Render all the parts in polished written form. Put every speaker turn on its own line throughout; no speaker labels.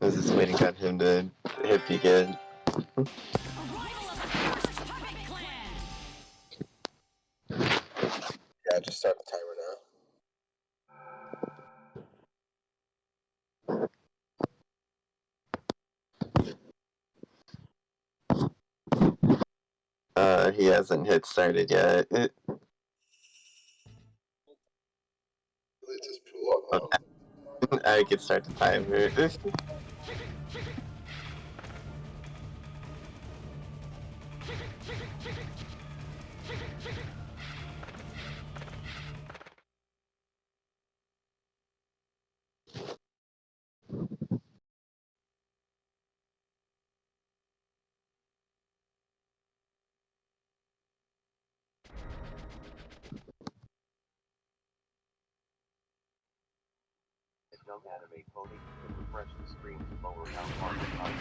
I was just waiting on him to hit begin.
Yeah, just start the timer now.
He hasn't hit started yet.
Let's just pull up.
I can start the timer.
Young anime pony can refresh the screen to lower how far the time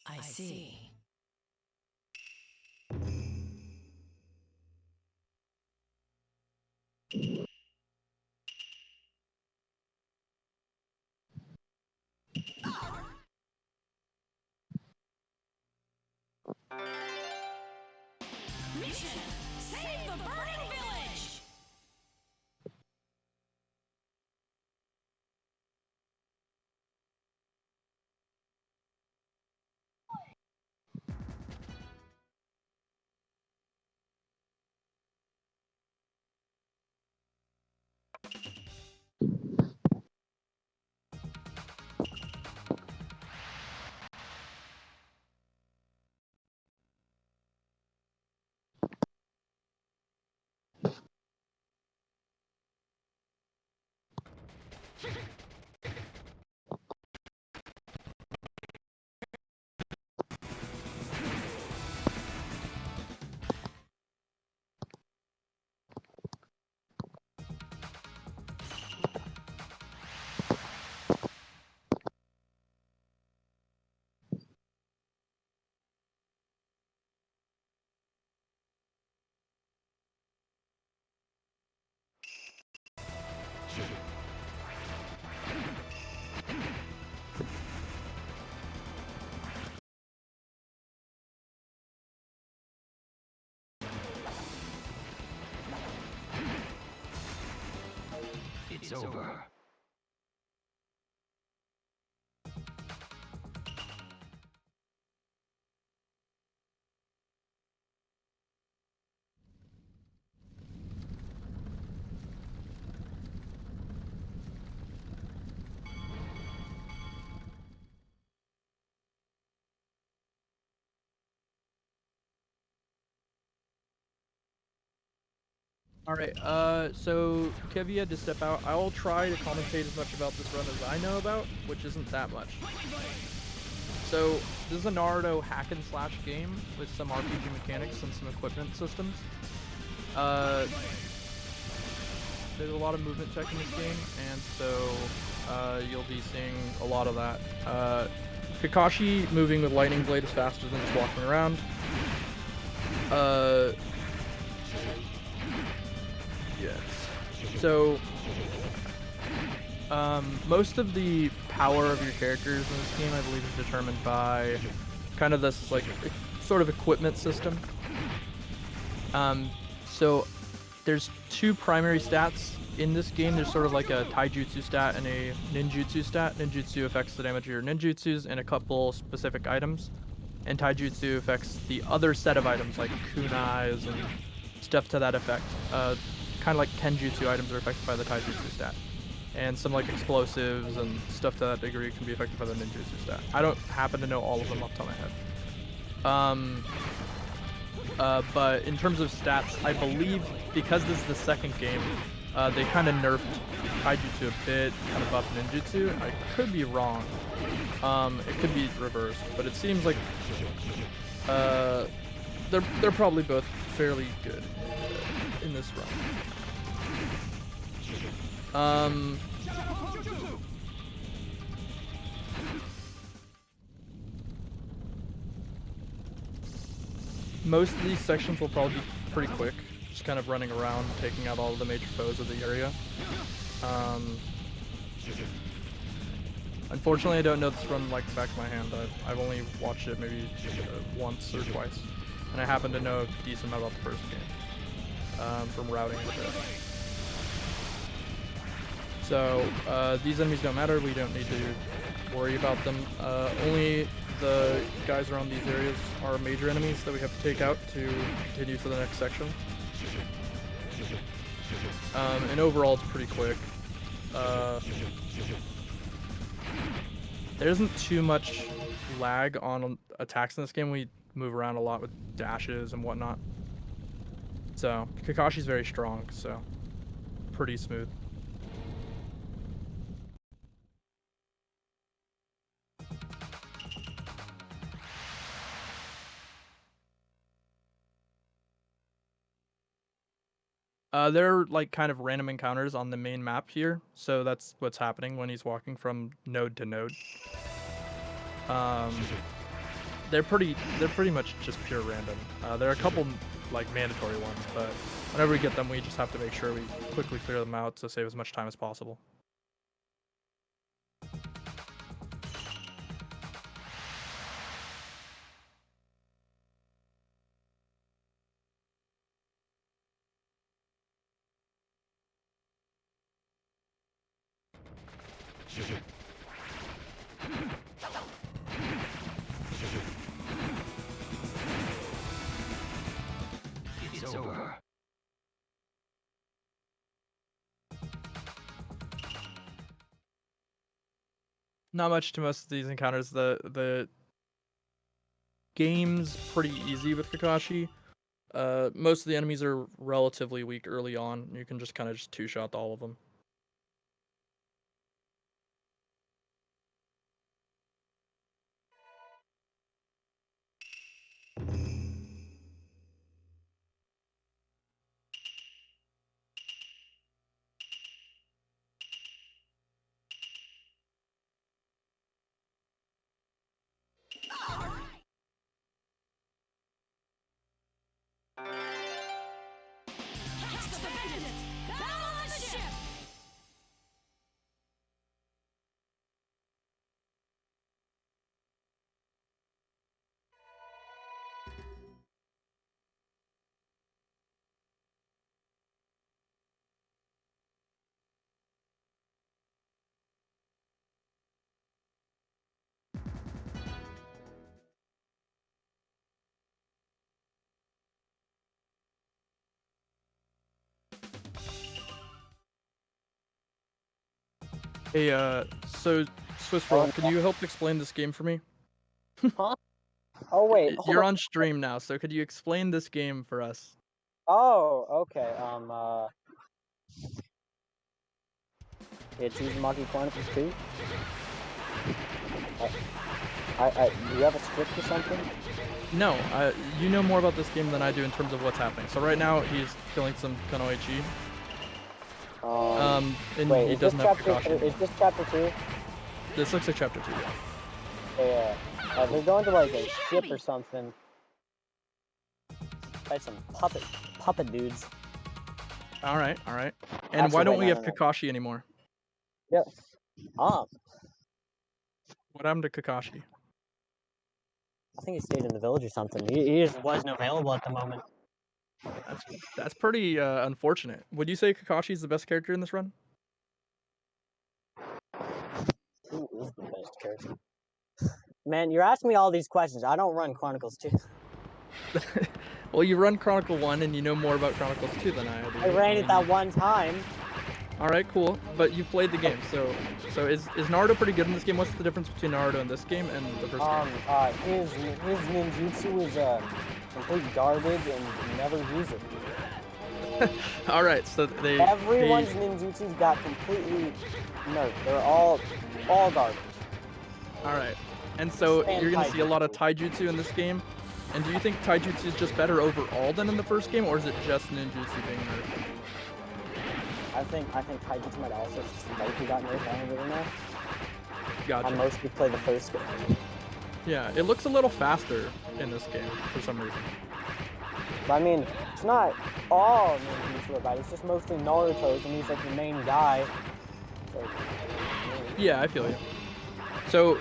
I see. Mission! Save the burning village!
It's over.
Alright, so Kevy had to step out. I will try to commentate as much about this run as I know about, which isn't that much. So, this is a Naruto hack and slash game with some RPG mechanics and some equipment systems. There's a lot of movement tech in this game, and so you'll be seeing a lot of that. Kakashi moving with Lightning Blade is faster than just walking around. Yes. So, most of the power of your characters in this game, I believe, is determined by kind of this, like, sort of equipment system. So, there's two primary stats in this game. There's sort of like a taijutsu stat and a ninjutsu stat. Ninjutsu affects the damage of your ninjutsus and a couple specific items. And taijutsu affects the other set of items, like kunais and stuff to that effect. Kind of like Kenjutsu items are affected by the Taijutsu stat. And some like explosives and stuff to that degree can be affected by the ninjutsu stat. I don't happen to know all of them off the top of my head. But in terms of stats, I believe because this is the second game, they kind of nerfed Taijutsu a bit, kind of buffed ninjutsu. I could be wrong. It could be reversed, but it seems like they're probably both fairly good in this run. Most of these sections will probably be pretty quick, just kind of running around, taking out all of the major foes of the area. Unfortunately, I don't know this run like the back of my hand. I've only watched it maybe once or twice, and I happen to know a decent amount about the first game from routing with it. So these enemies don't matter. We don't need to worry about them. Only the guys around these areas are major enemies that we have to take out to continue for the next section. And overall, it's pretty quick. There isn't too much lag on attacks in this game. We move around a lot with dashes and whatnot. So Kakashi's very strong, so pretty smooth. They're like kind of random encounters on the main map here, so that's what's happening when he's walking from node to node. They're pretty much just pure random. There are a couple like mandatory ones, but whenever we get them, we just have to make sure we quickly clear them out to save as much time as possible.
It's over.
Not much to most of these encounters. The game's pretty easy with Kakashi. Most of the enemies are relatively weak early on. You can just kind of just two-shot all of them.
Catch the bandits! Battle on the ship!
Hey, so Swiss Roll, can you help explain this game for me?
Huh? Oh wait,
You're
hold
on stream now, so could you explain this game for us?
Oh, okay. It's Uzumaki Chronicles 2. Do you have a script or something?
No, you know more about this game than I do in terms of what's happening. So right now he's killing some Kunoichi. And
Wait,
he
is this
doesn't have
chapter?
Kakashi.
Is this chapter 2?
This looks like chapter 2.
Yeah. They're going to like a ship or something. Fight some puppet dudes.
All right. And
Actually,
why don't
wait,
we
no,
have
no, no.
Kakashi anymore?
Yeah.
What happened to Kakashi?
I think he stayed in the village or something. He just wasn't available at the moment.
That's pretty unfortunate. Would you say Kakashi is the best character in this run?
Who is the best character? Man, you're asking me all these questions. I don't run Chronicles 2.
Well, you run Chronicle 1 and you know more about Chronicles 2 than I do.
I ran it
mean,
that one time.
Alright, cool. But you've played the game, so is Naruto pretty good in this game? What's the difference between Naruto in this game and the first game?
His ninjutsu is complete garbage and you never use it.
Alright, so
Everyone's ninjutsus got completely nerfed. They're all garbage.
Alright. And so
Spam
you're gonna see a lot of
taijutsu.
taijutsu in this game. And do you think taijutsu is just better overall than in the first game, or is it just ninjutsu being nerfed?
I think taijutsu might also slightly got nerfed. I don't really know.
Gotcha.
I mostly play the first game.
Yeah, it looks a little faster in this game for some reason.
But I mean, it's not all ninjutsu about it. It's just mostly Naruto's, and he's like the main guy. So,
Yeah, I feel you. So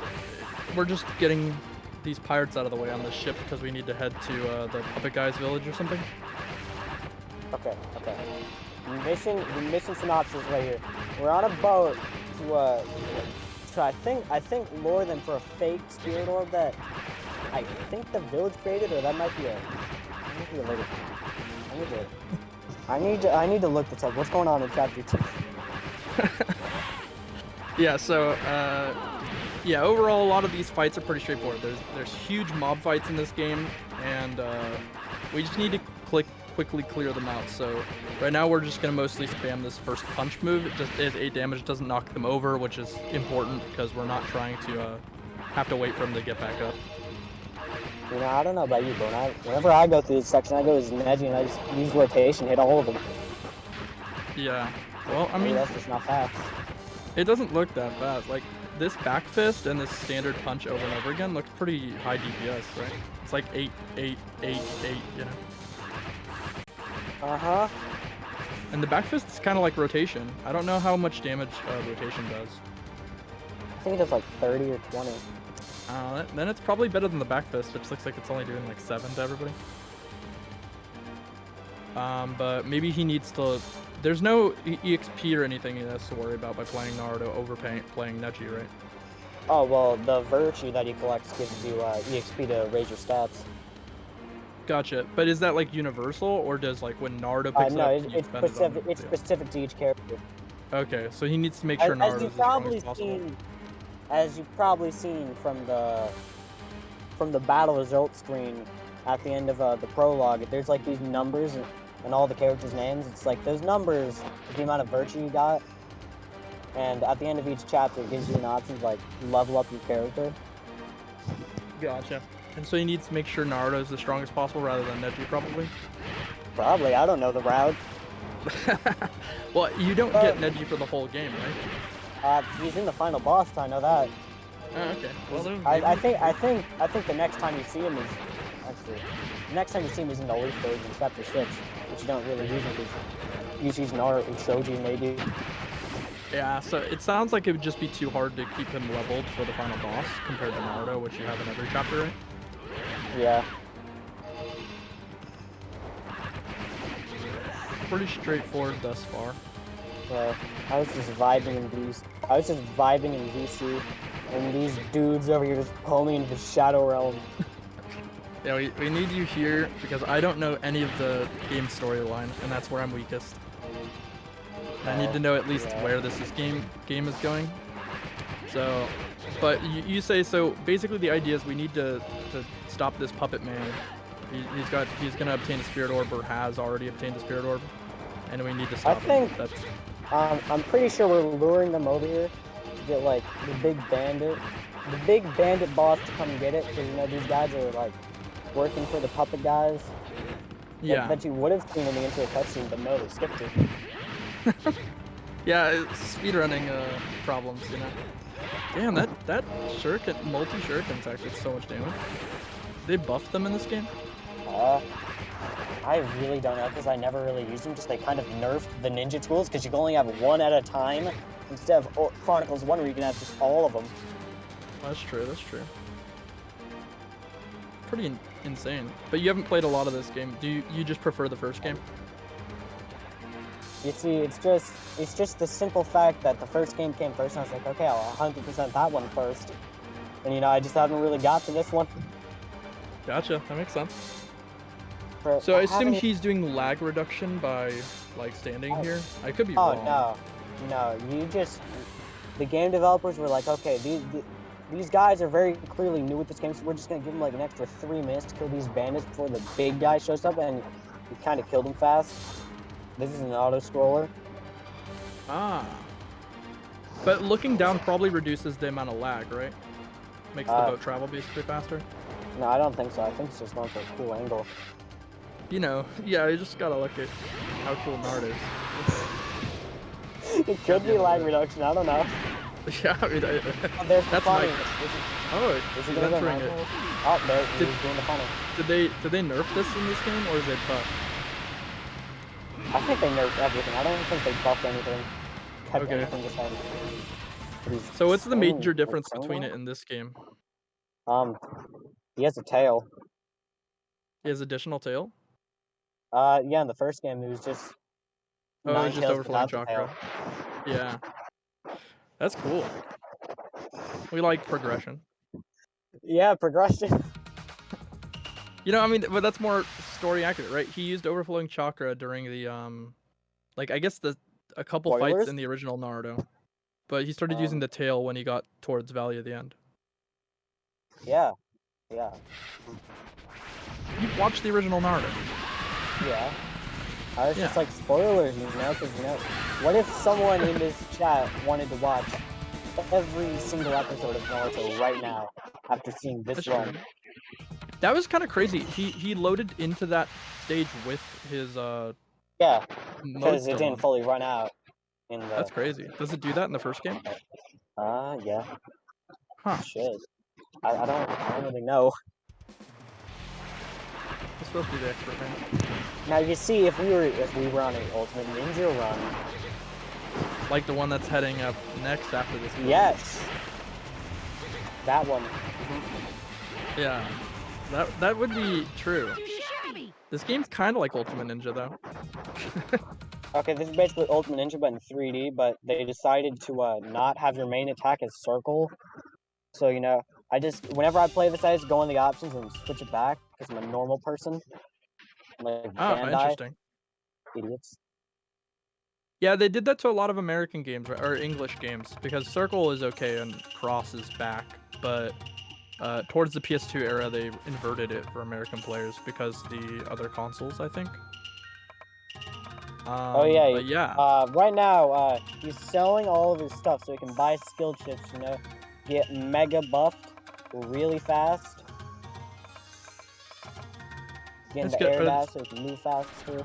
we're just getting these pirates out of the way on this ship because we need to head to the puppet guy's village or something.
Okay. The mission synopsis right here. We're on a boat to I think lure them for a fake spirit orb that I think the village created, or that might be a later. I need to look this up. What's going on in chapter 2?
Yeah, so yeah, overall a lot of these fights are pretty straightforward. There's huge mob fights in this game, and we just need to quickly clear them out. So right now we're just gonna mostly spam this first punch move. It just is 8 damage, it doesn't knock them over, which is important because we're not trying to have to wait for them to get back up.
You know, I don't know about you, but whenever I go through this section, I go as Neji and I just use rotation, hit all of them.
Yeah, well, I mean,
that's just not fast.
it doesn't look that fast. Like, this back fist and this standard punch over and over again looks pretty high DPS, right? It's like 8, 8, 8, 8, you know?
Uh-huh.
And the back fist is kind of like rotation. I don't know how much damage rotation does.
I think it does like 30 or 20.
Then it's probably better than the back fist, which looks like it's only doing like 7 to everybody. But maybe he needs to... There's no EXP or anything he has to worry about by playing Naruto over playing Neji, right?
Oh, well, the virtue that he collects gives you EXP to raise your stats.
Gotcha. But is that like universal, or does like when Naruto picks it
no,
up,
it's specific to each character.
Okay, so he needs to make sure Naruto's as strong as possible.
As you've probably seen from the battle results screen at the end of the prologue, there's like these numbers and all the characters' names. It's like those numbers is the amount of virtue you got, and at the end of each chapter, it gives you an option to like level up your character.
Gotcha. And so he needs to make sure Naruto's the strongest possible rather than Neji, probably?
Probably. I don't know the route.
Well, you don't get Neji for the whole game, right?
He's in the final boss, I know that.
Oh, okay. Well, then
I think the next time you see him is actually the next time you see him is in the Elite Phase in chapter 6, which you don't really use because you use Naruto and Shoji maybe.
Yeah, so it sounds like it would just be too hard to keep him leveled for the final boss compared to Naruto, which you have in every chapter, right?
Yeah.
Pretty straightforward thus far.
I was just vibing in VC, and these dudes over here just pull me into the Shadow Realm.
Yeah, we need you here because I don't know any of the game storyline, and that's where I'm weakest. I need to know at least where this game is going. So, but you say so. Basically, the idea is we need to stop this puppet man. He's gonna obtain a spirit orb, or has already obtained a spirit orb, and we need to stop him.
I'm pretty sure we're luring them over here to get like the big bandit boss to come get it, because you know these guys are like working for the puppet guys.
Yeah.
That you would have seen in the intro cutscene, but no, they skipped it.
Yeah, it's speedrunning problems, you know. Damn, that shuriken, multi-shurikens actually did so much damage. They buffed them in this game?
I really don't know, because I never really used them. Just they kind of nerfed the ninja tools, because you can only have one at a time, instead of Chronicles 1 where you can have just all of them.
That's true. Pretty insane. But you haven't played a lot of this game. Do you just prefer the first game?
You see, it's just the simple fact that the first game came first, and I was like, okay, I'll 100% that one first. And you know, I just haven't really got to this one.
Gotcha, that makes sense. So I assume
haven't
he's doing lag reduction by like standing
Oh.
here. I could be
Oh
wrong.
no! You just the game developers were like, okay, these guys are very clearly new with this game, so we're just gonna give them like an extra 3 minutes to kill these bandits before the big guy shows up, and we kind of killed him fast. This is an auto scroller.
Ah. But looking down probably reduces the amount of lag, right? Makes the
Uh,
boat travel basically faster.
No, I don't think so. I think it's just going for a cool angle.
You know, yeah, you just gotta look at how cool Nard is.
It could be lag reduction. I don't know.
Yeah, I mean,
Oh, there's the
that's
funny.
my. Oh,
Is he
he's
gonna go
entering it.
normal? Oh, there
Did-
he's doing the funny.
Did they nerf this in this game or is it buffed?
I think they nerfed everything. I don't think they buffed anything. Kept
Okay.
anything the same. But he's
So what's the major
swinging,
difference
like,
between
swinging
it in this game?
He has a tail.
He has additional tail?
Yeah, in the first game, it was just
Oh,
9
it's just
tails
overflowing
without the tail.
chakra. Yeah. That's cool. We like progression.
Yeah, progression.
You know, I mean, but that's more story accurate, right? He used overflowing chakra during the like I guess a couple fights
Spoilers?
in the original Naruto. But he started using
Um,
the tail when he got towards Valley at the end.
Yeah.
You've watched the original Naruto.
Yeah. I was just
Yeah.
like, spoilers, because, what if someone in this chat wanted to watch every single episode of Naruto right now after seeing this
That's
run?
true. That was kind of crazy. He loaded into that stage with his
Yeah,
mode
because it
still
didn't
on.
fully run out in the.
That's crazy. Does it do that in the first game?
Yeah,
Huh.
it should. I don't really know.
I'm supposed to be the expert, man.
Now you see, if we were on an Ultimate Ninja run,
Like the one that's heading up next after this.
yes, that one.
Yeah. That would be true. This game's kind of like Ultimate Ninja, though.
Okay, this is basically Ultimate Ninja, but in 3D. But they decided to not have your main attack as circle. So whenever I play this, I just go in the options and switch it back because I'm a normal person. Like
Oh,
Bandai,
interesting.
idiots.
Yeah, they did that to a lot of American games, or English games, because circle is okay and cross is back, but towards the PS2 era, they inverted it for American players because the other consoles, I think.
Oh yeah.
But yeah.
Right now, he's selling all of his stuff so he can buy skill chips. Get mega buffed really fast. Get
That's
into
good.
air dash so he can move faster.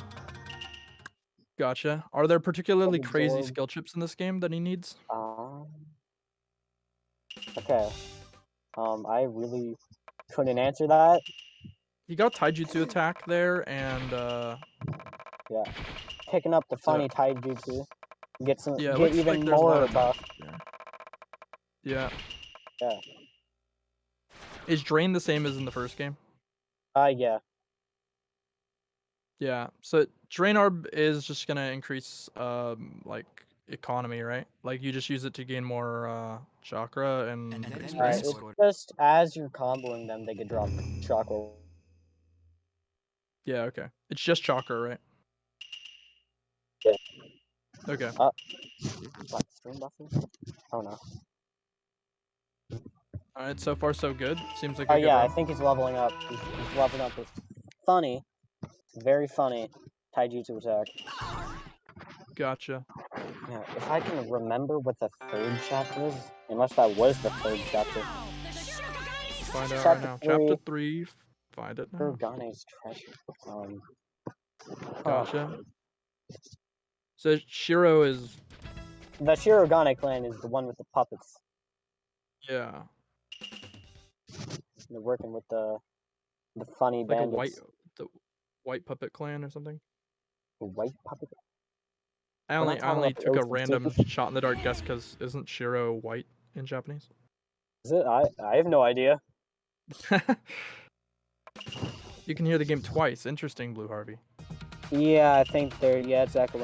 Gotcha. Are there particularly crazy
Absorb.
skill chips in this game that he needs?
Okay. I really couldn't answer that.
He got taijutsu attack there, and
Yeah. Picking up the
So-
funny taijutsu.
yeah, it
Get
looks
even
like there's a lot
more
of
buff.
Yeah.
Yeah.
Is Drain the same as in the first game?
Yeah.
Yeah. So Drain Orb is just gonna increase like economy, right? Like you just use it to gain more chakra and
Alright,
Alright,
experience.
it's just as you're comboing them, they get dropped chakra.
Yeah, okay. It's just chakra, right?
Yeah.
Okay.
What, stream buffing? Oh no.
Alright, so far so good. Seems like
Oh
a good
yeah, I
run.
think he's leveling up. He's leveling up with funny, very funny taijutsu attack.
Gotcha.
Yeah, if I can remember what the third chapter is, unless that was the third chapter.
Find out
Chapter
right now. Chapter
3.
3. Find it now.
Kurgane's treasure.
Gotcha. So Shiro is
The Shirogane clan is the one with the puppets.
yeah.
They're working with the funny
Like
bandits.
the white puppet clan or something.
The white puppet.
I
We're not
only
talking about the
took a
OCT.
random shot in the dark guess because isn't Shiro white in Japanese?
Is it? I have no idea.
You can hear the game twice. Interesting, Blue Harvey.
Yeah, I think they're. Yeah, it's echoing.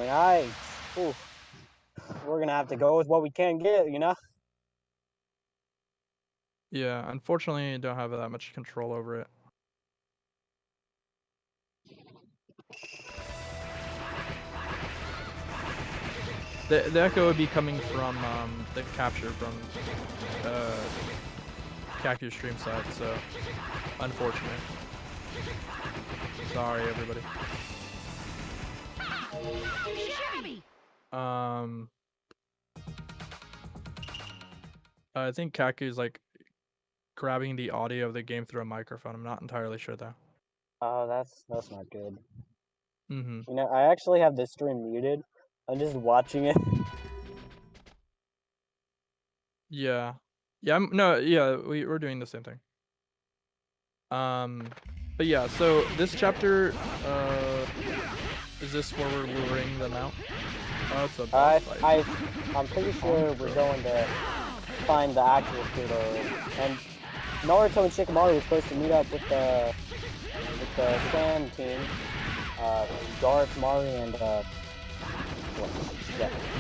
We're gonna have to go with what we can get,
Yeah, unfortunately, I don't have that much control over it. The echo would be coming from the capture from Caku's stream side, so unfortunate. Sorry, everybody. I think Kaku's like grabbing the audio of the game through a microphone. I'm not entirely sure though.
Oh, that's not good.
Mm-hmm.
You know, I actually have this stream muted. I'm just watching it.
Yeah. Yeah, we're doing the same thing. But yeah, so this chapter, is this where we're luring them out? Oh, it's a boss fight.
I'm pretty sure we're going to find the actual Pluto. And Naruto and Shikamaru were supposed to meet up with the Sand team. Darth, Mari, and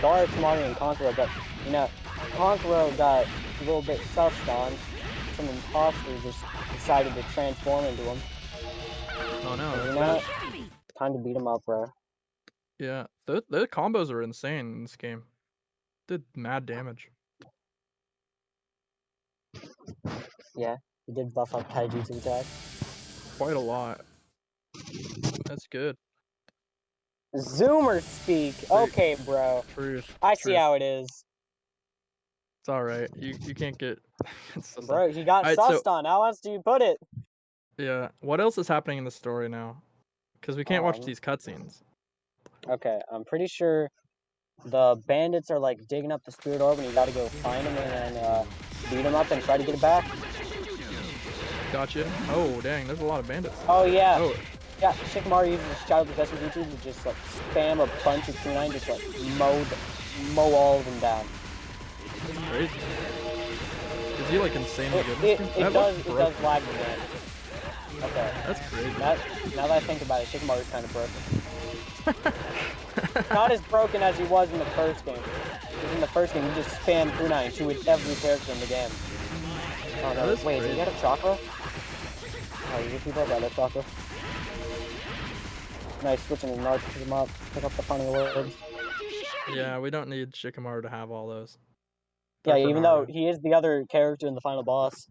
Darth, Mari, and Conqueror, but you know, Conqueror got a little bit sussed on. Some imposters just decided to transform into him.
Oh no,
You
that's
know,
bad.
time to beat him up, bro.
Yeah, the combos are insane in this game. Did mad damage.
Yeah, he did buff up Taijutsu attack.
Quite a lot. That's good.
Zoomer speak. Okay, bro.
Truth.
I see how it is.
It's alright. You can't get
Bro, he got sussed on. How else do you put it?
Yeah. What else is happening in the story now? Because we can't watch these cutscenes.
Okay, I'm pretty sure the bandits are like digging up the spirit orb, and you gotta go find them and then beat them up and try to get it back.
Gotcha. Oh dang, there's a lot of bandits.
Oh yeah.
Oh.
Yeah, Shikamaru uses his child possession jutsu to just like spam a bunch of kunai, just like mow all of them down.
That's crazy. Is he like insanely good?
It does lag the game. Okay.
That's crazy.
Now that I think about it, Shikamaru's kind of broken. Not as broken as he was in the first game. Because in the first game, he just spammed kunai and shoot every character in the game. Oh no, wait, is he out of chakra? Oh, you people got that chakra. Nice, switching to Naruto, pick him up, pick up the funny words.
Yeah, we don't need Shikamaru to have all those.
Yeah, even though he is the other character in the final boss.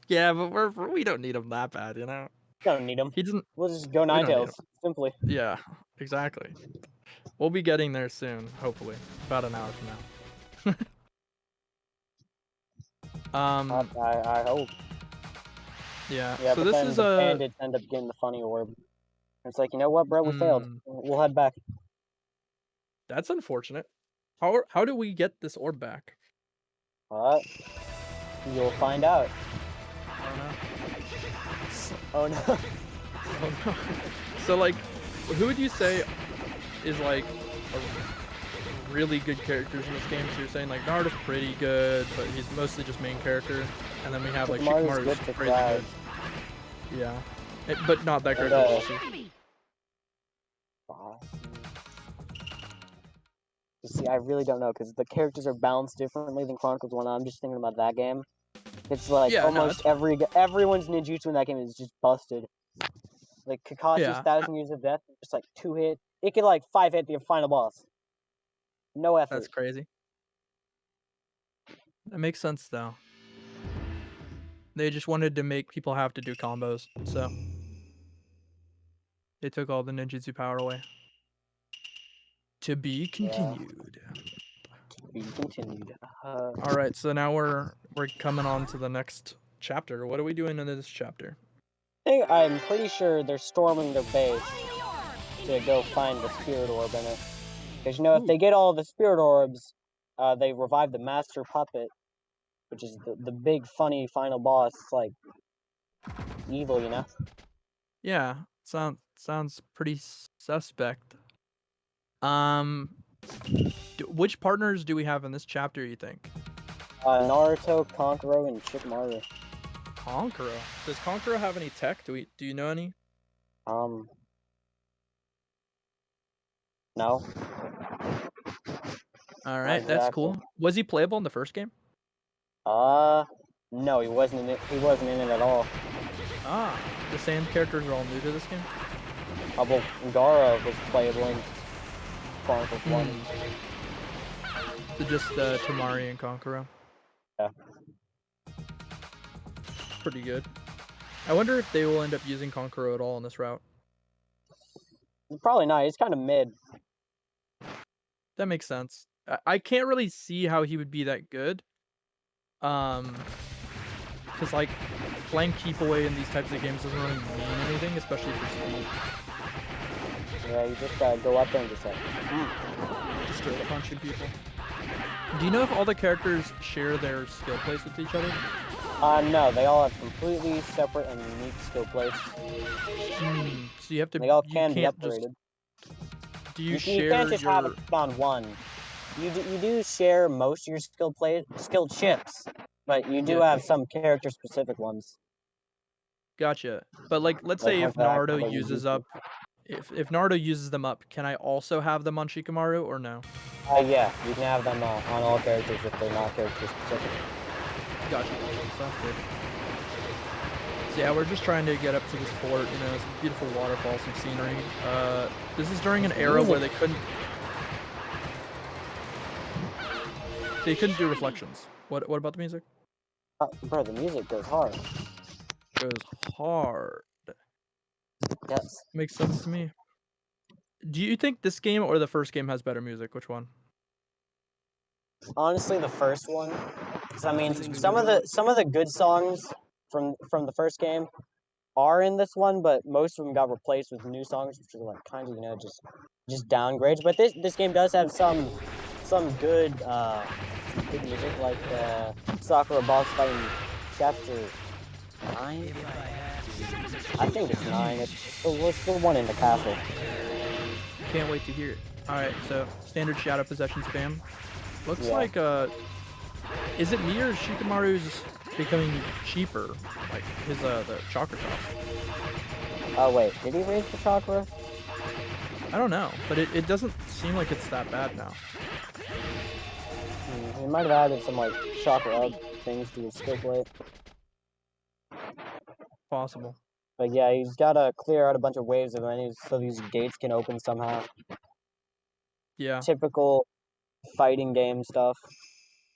Yeah, but we don't need him that bad, you know?
Don't need him.
He doesn't.
We'll just go Ninetales, simply.
Yeah, exactly. We'll be getting there soon, hopefully. About an hour from now.
I hope.
Yeah,
Yeah,
so
but
this
then
is
the bandits end up getting the funny orb. It's like, you know what, bro? We failed. We'll head back.
That's unfortunate. How do we get this orb back?
You'll find out.
Oh no.
Oh no.
Oh no. So like, who would you say is like a really good characters in this game? So you're saying like Naruto's pretty good, but he's mostly just main character, and then we have like Shikamaru's crazy good. Yeah, but not that great for bosses.
You see, I really don't know because the characters are balanced differently than Chronicles 1. I'm just thinking about that game. It's like almost everyone's ninjutsu in that game is just busted. Like Kakashi's 1,000 Years of Death, just like 2 hit. It could like 5 hit the final boss. No effort.
That's crazy. That makes sense though. They just wanted to make people have to do combos, so they took all the ninjutsu power away. To be continued.
To be continued.
All right, so now we're coming on to the next chapter. What are we doing in this chapter?
I'm pretty sure they're storming their base to go find the spirit orb in it. Because, you know, if they get all the spirit orbs, they revive the master puppet, which is the big, funny final boss. It's like evil, you know?
Yeah, sounds pretty suspect. Which partners do we have in this chapter, you think?
Naruto, Kankuro, and Shikamaru.
Kankuro? Does Kankuro have any tech? Do you know any?
No.
Alright, that's cool. Was he playable in the first game?
No, he wasn't in it. He wasn't in it at all.
Ah, the sand characters are all new to this game?
Well, Gara was playable in Chronicles 1.
So just Tamari and Konkoro.
Yeah.
Pretty good. I wonder if they will end up using Konkoro at all in this route.
Probably not. He's kind of mid.
That makes sense. I can't really see how he would be that good. Because like playing keep away in these types of games doesn't really mean anything, especially for speed.
Yeah, you just gotta go up there and just like,
Just start punching people. Do you know if all the characters share their skill plates with each other?
no, they all have completely separate and unique skill plates.
So you have to.
They all
you
can be
can't
upgraded.
Do you
You
share
can't just have
your?
it on one. You do share most of your skill chips, but you do
Yeah.
have some character specific ones.
Gotcha. But like, let's
Like
say if
Hunter
Naruto
X,
uses up, if Naruto uses them up, can I also have them on Shikamaru or no?
Yeah, you can have them on all characters if they're not character specific.
Gotcha. Sounds good. So yeah, we're just trying to get up to this fort. You know, some beautiful waterfalls, some scenery. This is during an era where they couldn't do reflections. What about the music?
Bro, the music goes hard.
Goes hard.
Yes.
Makes sense to me. Do you think this game or the first game has better music? Which one?
Honestly, the first one. 'Cause, I mean, some of the good songs from the first game are in this one, but most of them got replaced with new songs, which are like kind of just downgrades. But this game does have some good music, like Sakura boss fight in chapter 9. I think it's 9. It's the one in the castle.
Can't wait to hear it. All right, so standard shadow possession spam. Looks
Yeah.
like is it me or Shikamaru's becoming cheaper? Like his the chakra cost.
Oh wait, did he raise the chakra?
I don't know, but it doesn't seem like it's that bad now.
He might have added some like chakra up things to his skill plate.
Possible.
But yeah, he's gotta clear out a bunch of waves of enemies so these gates can open somehow.
Yeah.
Typical fighting game stuff.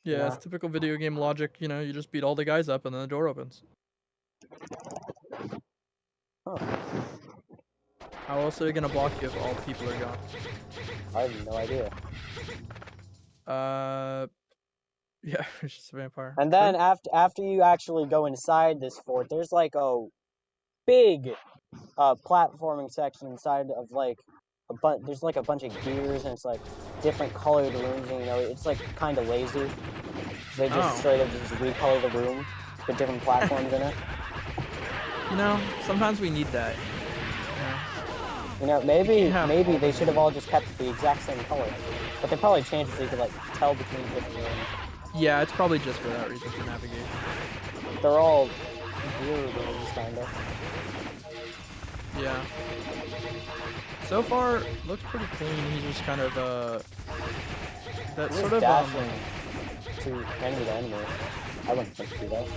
Yeah, it's typical video game logic. You know, you just beat all the guys up and then the door opens.
Huh.
How else are they gonna block you if all the people are gone?
I have no idea.
Yeah, it's just a vampire.
And then after you actually go inside this fort, there's like a big platforming section inside of like there's like a bunch of gears and it's like different colored rooms and it's like kind of lazy. They just straight up just recolor the room with different platforms in it.
You know, sometimes we need that.
Maybe they should have all just kept the exact same color, but they probably changed it so you could like tell between different rooms.
Yeah, it's probably just for that reason, for navigation.
They're all weird rooms, kinda.
Yeah. So far, looks pretty clean. He's just kind of that sort of
dashing to enemy to enemy. I wouldn't think to do that.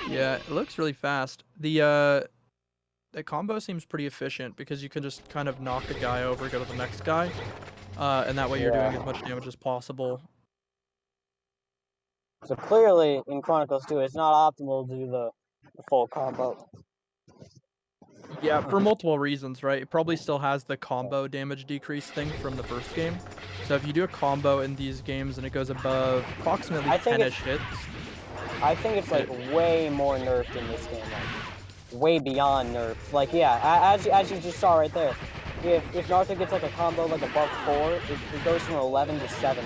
Yeah, it looks really fast. The combo seems pretty efficient because you can just kind of knock a guy over, go to the next guy, and that way you're doing as much damage as possible.
So clearly, in Chronicles 2, it's not optimal to do the full combo.
Yeah, for multiple reasons, right? It probably still has the combo damage decrease thing from the first game. So if you do a combo in these games and it goes above approximately 10-ish hits...
I think it's like way more nerfed in this game, like way beyond nerfed. Like yeah, as you just saw right there, if Naruto gets like a combo like above 4, it goes from 11 to 7.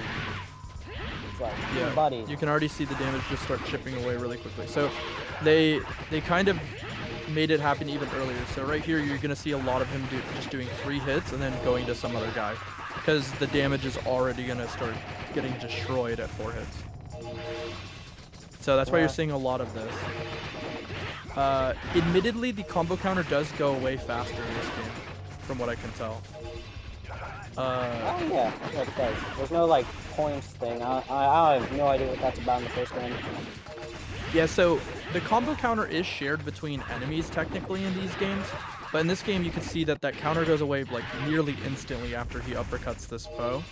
It's like,
yeah,
buddy.
You can already see the damage just start chipping away really quickly. So they kind of made it happen even earlier. So right here, you're gonna see a lot of him just doing 3 hits and then going to some other guy, because the damage is already gonna start getting destroyed at 4 hits. So that's why you're seeing a lot of this. Admittedly, the combo counter does go away faster in this game, from what I can tell.
Oh yeah, it does. There's no like points thing. I have no idea what that's about in the first game.
Yeah, so the combo counter is shared between enemies technically in these games, But in this game, you can see that counter goes away like nearly instantly after he uppercuts this foe,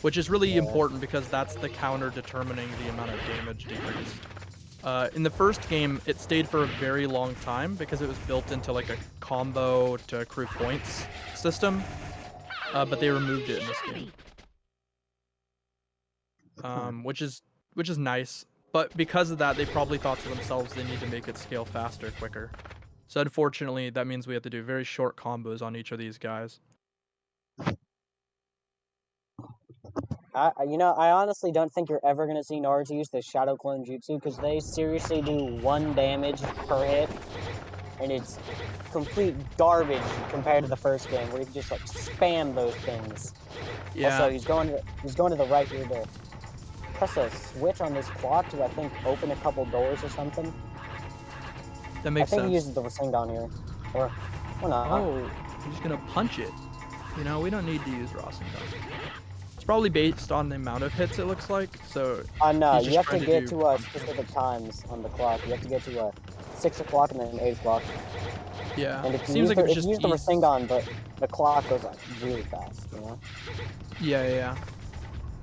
which is really important because that's the counter determining the amount of damage decreased. In the first game, it stayed for a very long time because it was built into like a combo to accrue points system, but they removed it in this game, which is nice. But because of that, they probably thought to themselves they need to make it scale faster, quicker. So unfortunately, that means we have to do very short combos on each of these guys.
I honestly don't think you're ever gonna see Naruto use the Shadow Clone Jutsu because they seriously do 1 damage per hit, and it's complete garbage compared to the first game where you can just like spam those things.
Yeah.
Also, he's going to the right here to press a switch on this clock to I think open a couple doors or something.
That makes sense.
I think he uses the Rasengan here, or not.
Oh, I'm just gonna punch it. You know, we don't need to use Rasengan. It's probably based on the amount of hits it looks like, so...
No, you have to get to specific times on the clock. You have to get to 6 o'clock and then 8 o'clock.
Yeah,
and if you
seems
use
like
the Rasengan, but the clock goes like really fast, you know?
Yeah.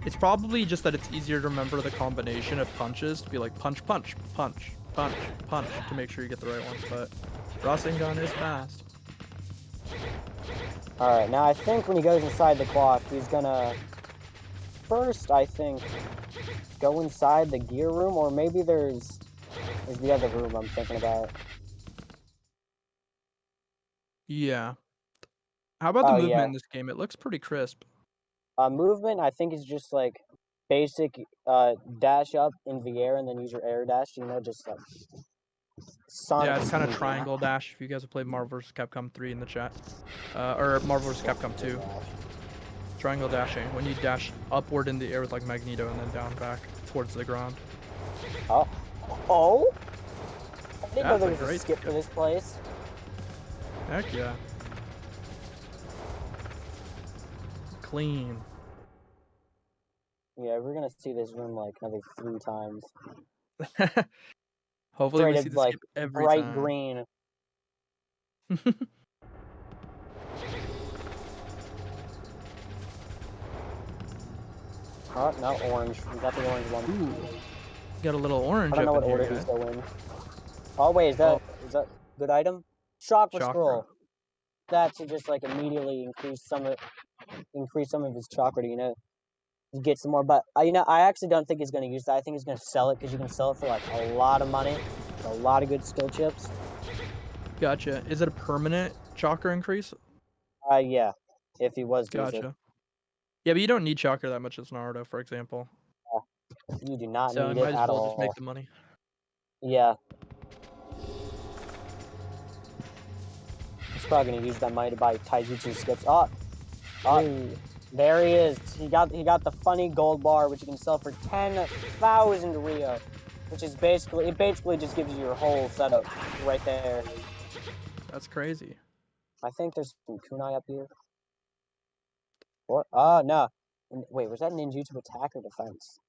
It's probably just that it's easier to remember the combination of punches to be like punch, punch, punch, punch, punch to make sure you get the right ones, but Rasengan is fast.
Alright, now I think when he goes inside the clock, he's gonna... First, I think, go inside the gear room, or maybe there's the other room I'm thinking about.
Yeah. How about the movement in this game? It looks pretty crisp.
Movement, I think, is just like basic dash up in the air and then use your air dash, you know, just like Sonic.
Yeah, it's kind of triangle dash if you guys have played Marvel vs. Capcom 3 in the chat. Or Marvel vs. Capcom 2. Triangle dashing, when you dash upward in the air with like Magneto and then down back towards the ground.
Oh? I didn't know there was a skip for this place.
Heck yeah. Clean.
Yeah, we're gonna see this room like another 3 times.
Hopefully we see this
like
skip every
bright
time.
green. Oh, no, orange. We got the orange one.
Ooh. Got a little orange.
I don't know what order he's still in. Oh wait, is that a good item? Chakra scroll. That should just like immediately increase some of his chakra, you know, get some more. But I actually don't think he's gonna use that. I think he's gonna sell it because you can sell it for like a lot of money, a lot of good skill chips.
Gotcha. Is it a permanent chakra increase?
Yeah. If he was to use it.
Yeah, but you don't need chakra that much as Naruto, for example.
You do not
need it at all. So might as well just make the money.
Yeah. He's probably gonna use that money to buy taijutsu skips. Oh, there he is. He got the funny gold bar, which you can sell for 10,000 Rio, which is basically just gives you your whole setup right there.
That's crazy.
I think there's some kunai up here. Or no. Wait, was that ninjutsu attack or defense?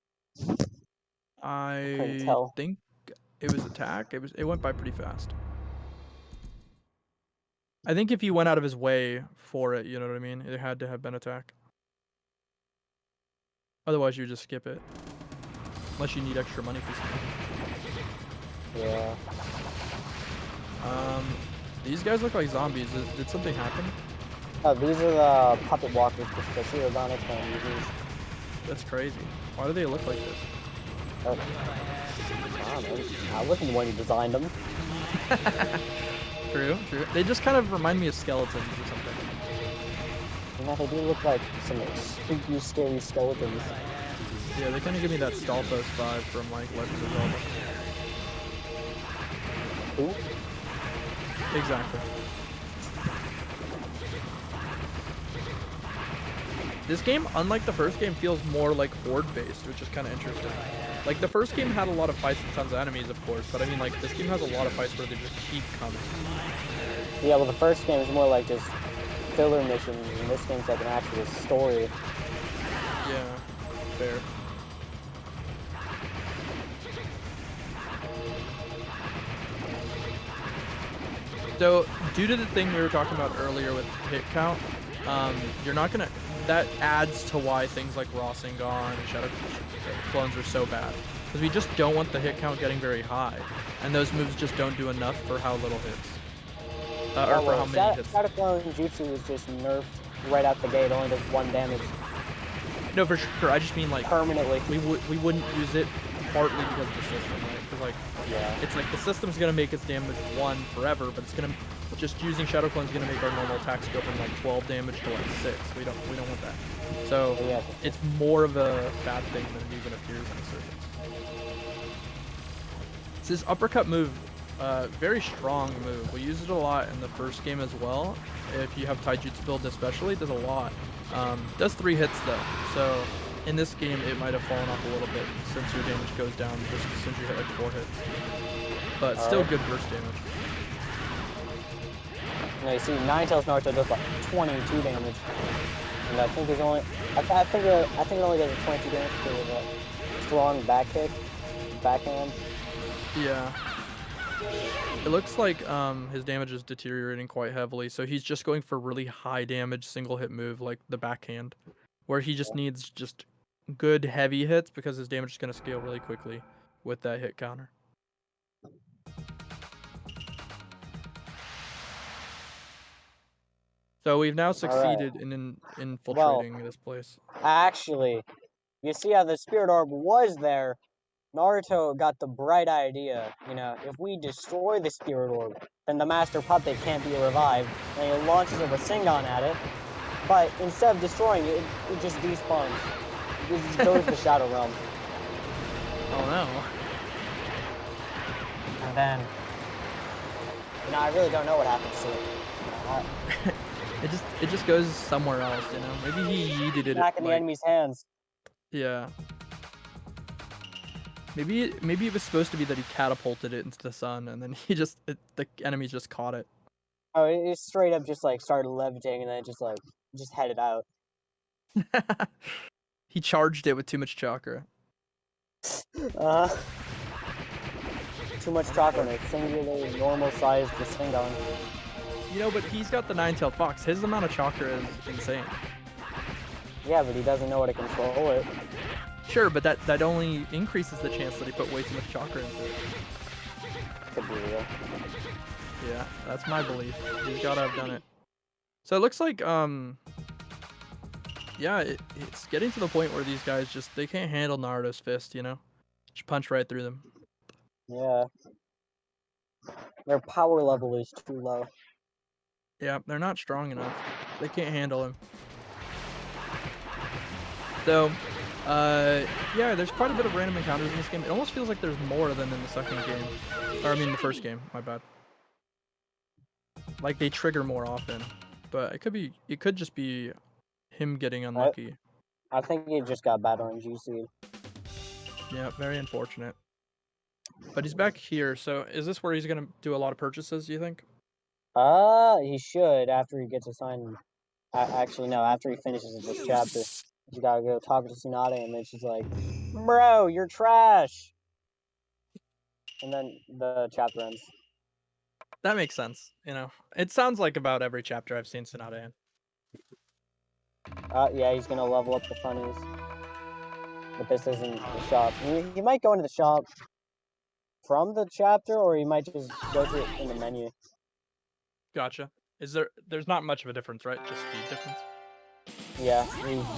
I
couldn't tell.
think it was attack. It went by pretty fast. I think if he went out of his way for it, you know what I mean? It had to have been attack. Otherwise, you just skip it. Unless you need extra money for something.
Yeah.
These guys look like zombies. Did something happen?
These are the puppet walkers, the Shirogane clan users.
That's crazy. Why do they look like this?
I wasn't the one who designed them.
True. They just kind of remind me of skeletons or something.
You know, they do look like some spooky, scary skeletons.
Yeah, they kind of give me that Stalfos vibe from like Legends of Zelda.
Who?
Exactly. This game, unlike the first game, feels more like horde-based, which is kind of interesting. Like, the first game had a lot of fights with tons of enemies, of course, but I mean, like, this game has a lot of fights where they just keep coming.
Yeah, well, the first game is more like just filler missions, and this game's like an actual story.
Yeah, fair. So, due to the thing we were talking about earlier with hit count, you're not gonna. That adds to why things like Rasengan and Shadow Clones are so bad. Because we just don't want the hit count getting very high. And those moves just don't do enough for how little hits. Or for how many hits.
Shadow Clone Jutsu was just nerfed right out the gate, only does 1 damage.
No, for sure. I just mean like
permanently.
We wouldn't use it partly because of the system, right? Because like it's like the system's gonna make its damage 1 forever, but it's gonna just using Shadow Clone's gonna make our normal attacks go from like 12 damage to like 6. We don't want that. So it's more of a bad thing than it even appears on the surface. It's this uppercut move, very strong move. We used it a lot in the first game as well. If you have Taijutsu build especially, it does a lot. Does 3 hits though, so in this game it might have fallen off a little bit since your damage goes down just since you hit like 4 hits. But still good burst damage.
No, you see, Ninetales Naruto does like 22 damage, and I think there's only I think it only does 22 damage because of a strong back kick, backhand.
Yeah. It looks like his damage is deteriorating quite heavily, so he's just going for really high damage single hit move like the backhand, where he just needs just good heavy hits because his damage is going to scale really quickly with that hit counter. So we've now succeeded in infiltrating this place.
Actually, you see how the Spirit Orb was there. Naruto got the bright idea, you know, if we destroy the Spirit Orb, then the Master Puppet can't be revived, and he launches a Rasengan at it, but instead of destroying it, it just despawns. It just goes to the Shadow Realm.
Oh no.
And then, you know, I really don't know what happens to it.
It just goes somewhere else, you know? Maybe he yeeted it
back in the enemy's hands.
Yeah. Maybe it was supposed to be that he catapulted it into the sun, and then the enemies just caught it.
Oh, it straight up just like started levitating, and then it just headed out.
He charged it with too much chakra.
Too much chakra in a singular normal-sized Rasengan.
You know, but he's got the 9-tailed fox. His amount of chakra is insane.
Yeah, but he doesn't know how to control it.
Sure, but that only increases the chance that he put way too much chakra into it.
Could be real.
Yeah, that's my belief. He's gotta have done it. So it looks like, yeah, it's getting to the point where these guys they can't handle Naruto's fist, you know? Just punch right through them.
Yeah. Their power level is too low.
Yeah, they're not strong enough. They can't handle him. So, yeah, there's quite a bit of random encounters in this game. It almost feels like there's more than in the second game. Or, I mean, the first game. My bad. Like, they trigger more often. But it could just be him getting unlucky.
I think he just got bad RNG seed.
Yeah, very unfortunate. But he's back here, so is this where he's gonna do a lot of purchases, do you think?
He should after he gets assigned. Actually, no, after he finishes this chapter. You gotta go talk to Tsunade, and then she's like, "Bro, you're trash." And then the chapter ends.
That makes sense, you know. It sounds like about every chapter I've seen Tsunade in.
Yeah, he's gonna level up the funnies. But this isn't the shop. He might go into the shop from the chapter, or he might just go to it in the menu.
Gotcha. There's not much of a difference, right? Just speed difference?
Yeah,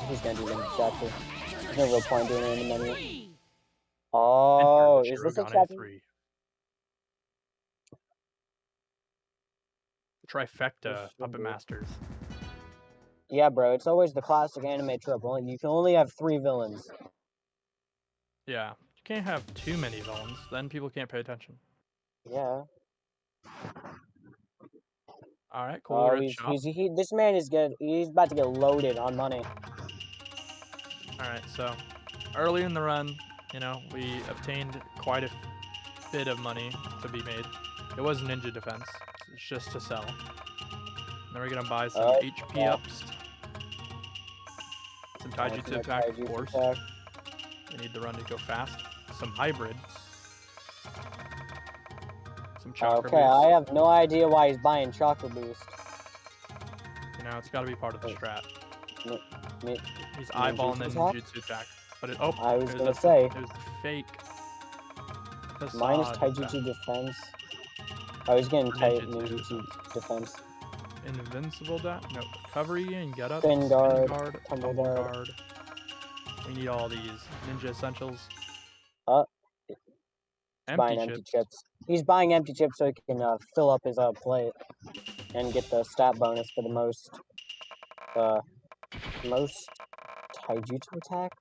he's gonna do it in the chapter. There's no real point doing it in the menu. Oh, is this a chapter?
3. Trifecta Puppet Masters.
Yeah, bro, it's always the classic anime trope. You can only have 3 villains.
Yeah, you can't have too many villains, then people can't pay attention.
Yeah.
Alright, cool.
Oh, this man is good. He's about to get loaded on money.
Alright, so early in the run, you know, we obtained quite a bit of money to be made. It was ninja defense. It's just to sell. Then we're gonna buy some HP ups. Some Taijutsu attack, of course. We need the run to go fast. Some hybrid. Some chakra
Okay,
boost.
I have no idea why he's buying chakra boost.
You know, it's got to be part of the strat.
Mi-
He's eyeballing the
attack?
ninjutsu attack. But it,
I was
it
gonna
a,
say.
it was a fake
Minus
facade
taijutsu
attack.
defense. Oh, he's getting
Or
ninjutsu defense.
Invincible no, recovery and get up.
Spin guard,
guard,
tumble
tumble
guard.
guard. We need all these ninja essentials.
He's
Empty
buying empty
chips.
chips. He's buying empty chips so he can fill up his plate and get the stat bonus for the most taijutsu attack.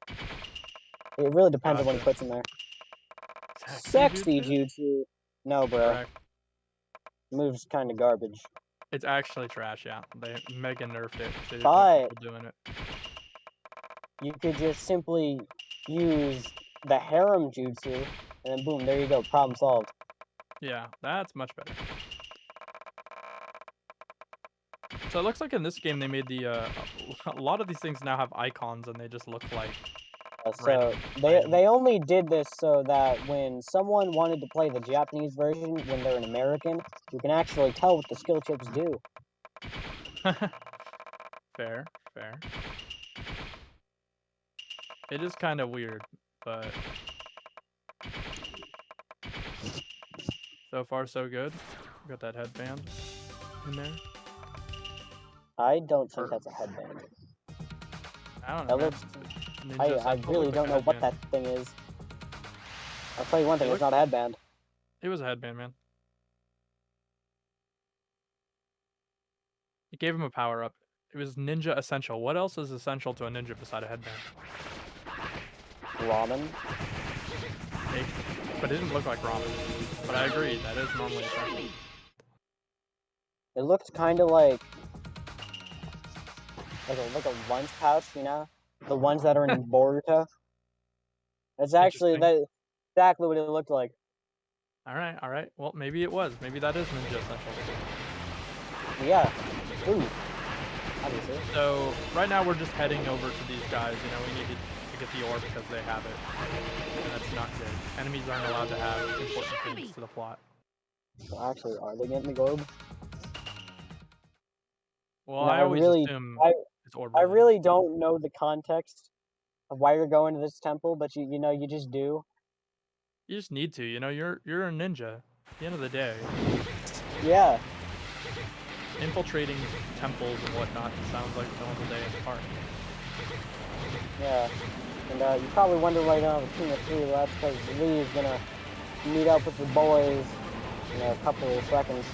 It really depends on what he
Gotcha.
puts in there.
Sexy
jutsu? No, bro.
Correct.
Move's kind of garbage.
It's actually trash, yeah. They mega nerfed it. So
But
people doing it.
you could just simply use the harem jutsu, and then boom, there you go, problem solved.
Yeah, that's much better. So it looks like in this game they made the a lot of these things now have icons and they just look like
So
random
they
items.
they only did this so that when someone wanted to play the Japanese version when they're an American, you can actually tell what the skill chips do.
Fair, fair. It is kind of weird, but so far so good. Got that headband in there.
I don't think that's a headband.
I don't know.
That
man.
looks. I really don't know what that thing is. I'll tell you one thing, it's not a headband.
It was a headband, man. It gave him a power up. It was ninja essential. What else is essential to a ninja beside a headband?
Ramen.
But it didn't look like ramen. But I agree, that is normally essential.
It looked kind of like a lunch pouch, you know, the ones that are in Boruto. That's actually exactly what it looked like.
All right. Well, maybe it was. Maybe that is ninja essential.
Yeah. Ooh. Obviously.
So right now we're just heading over to these guys. You know, we need to get the orb because they have it, and that's not good. Enemies aren't allowed to have important things to the plot.
So actually, are they getting the orb?
Well,
No,
I always assume it's orb.
I really don't know the context of why you're going to this temple, but you know you just do.
You just need to. You know, you're a ninja. At the end of the day.
Yeah.
Infiltrating temples and whatnot sounds like filling the day in the park.
Yeah. And you probably wonder why you don't have a team of 3. Well, that's because Lee is gonna meet up with the boys in a couple of seconds.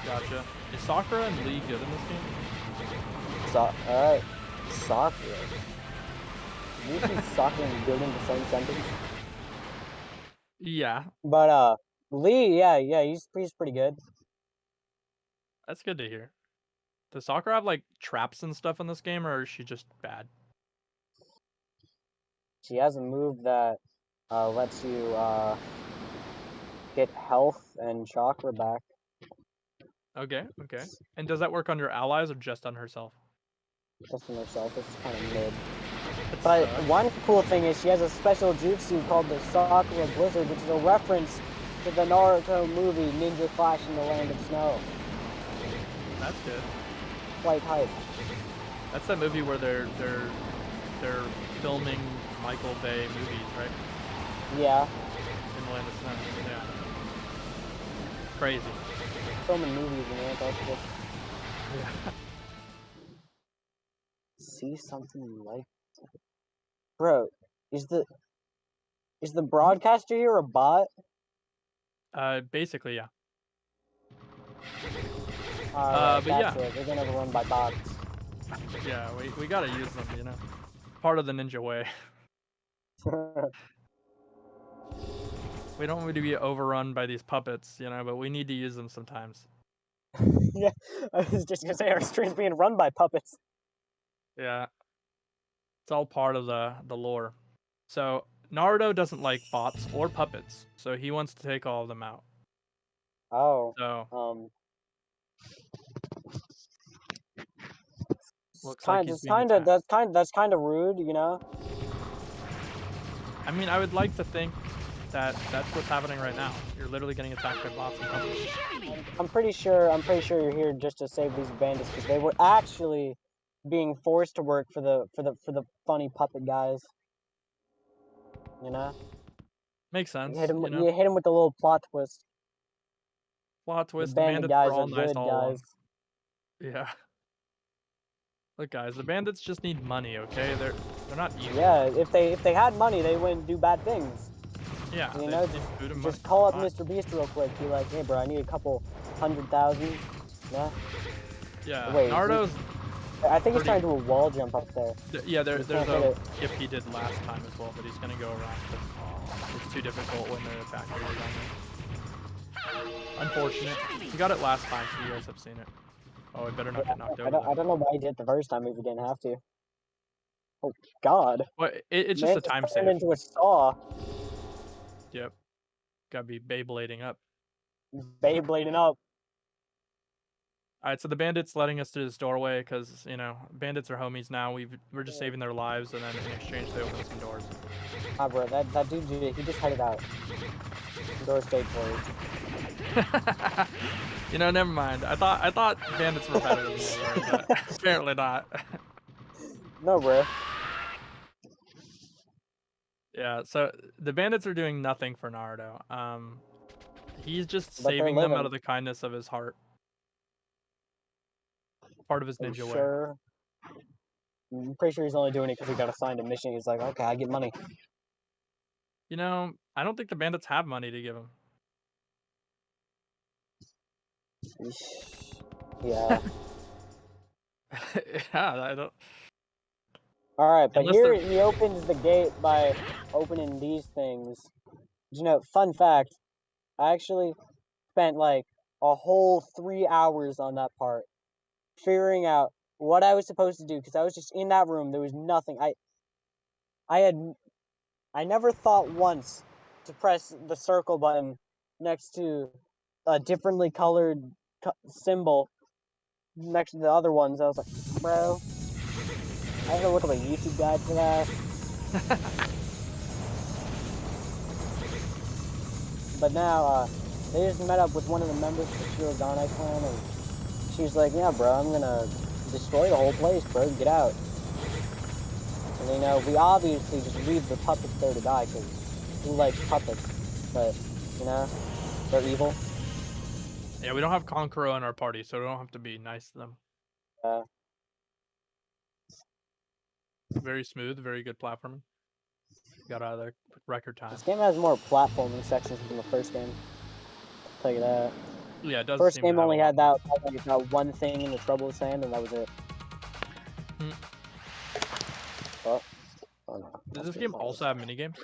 Gotcha. Is Sakura and Lee good in this game?
Alright. Sakura. Do you think Sakura and good in the same sentence?
Yeah.
But Lee, yeah, he's pretty good.
That's good to hear. Does Sakura have like traps and stuff in this game, or is she just bad?
She has a move that lets you get health and chakra back.
Okay. And does that work on your allies or just on herself?
Just on herself, it's kind of mid. But one cool thing is she has a special jutsu called the Sakura Blizzard, which is a reference to the Naruto movie Ninja Flash in the Land of Snow.
That's good.
Quite hype.
That's that movie where they're filming Michael Bay movies, right?
Yeah.
In the Land of Snow. Yeah. Crazy.
Filming movies in Antarctica.
Yeah.
See something you like? Bro, is the broadcaster here a bot?
Basically, yeah.
But
yeah.
They're gonna be run by bots.
Yeah, we gotta use them, you know. Part of the ninja way. We don't want to be overrun by these puppets, you know, but we need to use them sometimes.
Yeah, I was just gonna say our stream's being run by puppets.
Yeah. It's all part of the lore. So Naruto doesn't like bots or puppets, so he wants to take all of them out.
Oh.
So looks
kind,
like he's being attacked.
that's kind of rude, you know.
I mean, I would like to think that's what's happening right now. You're literally getting attacked by bots and puppets.
I'm pretty sure you're here just to save these bandits because they were actually being forced to work for the funny puppet guys. You know?
Makes sense.
You hit him.
You know,
You hit him with the little plot twist.
plot
The
twist. The
bandit
bandits were
guys
all
are
nice
good
all along.
guys.
Yeah. Look, guys, the bandits just need money. Okay, they're not evil.
Yeah, if they had money, they wouldn't do bad things.
Yeah.
You
they
know,
just need food and
just
money.
call up
Fine.
Mr. Beast real quick. Be like, hey, bro, I need a couple 100,000. Yeah.
Yeah.
Wait,
Naruto's.
I think he's
pretty-
trying to do a wall jump up there.
Yeah,
You
there's
can't
a
hit it.
skip he did last time as well, but he's gonna go around because it's too difficult when the attack area is on there. Unfortunate. He got it last time, so you guys have seen it. Oh, I better not get knocked
I
over.
don't know why he did it the first time if he didn't have to. Oh God.
Well, it's
Man
just a time
turned
save.
into a saw.
Yep. Gotta be Beyblading up.
Beyblading up.
Alright, so the bandit's letting us through this doorway because, you know, bandits are homies now. We're just saving their lives, and then in exchange they open some doors.
Ah, bro, that dude, he just headed out. Door stayed closed.
You know, never mind. I thought bandits were better than they were, but apparently not.
No, bro.
Yeah, so the bandits are doing nothing for Naruto. He's just
But they're
saving them out
living.
of the kindness of his heart. Part of his
Are you
ninja way.
sure? I'm pretty sure he's only doing it because he got assigned a mission. He's like, okay, I get money.
You know, I don't think the bandits have money to give him.
Yeah.
Yeah, I don't.
Alright, but
Unless
here
they're-
he opens the gate by opening these things. You know, fun fact, I actually spent like a whole 3 hours on that part, figuring out what I was supposed to do, because I was just in that room, there was nothing. I never thought once to press the circle button next to a differently colored symbol next to the other ones. I was like, bro, I had to look up a YouTube guide for that. But now, they just met up with one of the members of the Shirogane clan, and she was like, yeah, bro, I'm gonna destroy the whole place, bro, get out. And, you know, we obviously just leave the puppets there to die, because who likes puppets? But, you know, they're evil.
Yeah, we don't have Konkuro in our party, so we don't have to be nice to them. Very smooth, very good platforming. Got out of there record time.
This game has more platforming sections than the first game. I'll tell you that.
Yeah, it does.
First
seem to
game
have
only
a lot
had
more.
that one thing in the trouble sand, and that was it.
Hmm.
Oh no.
Does this game also have minigames?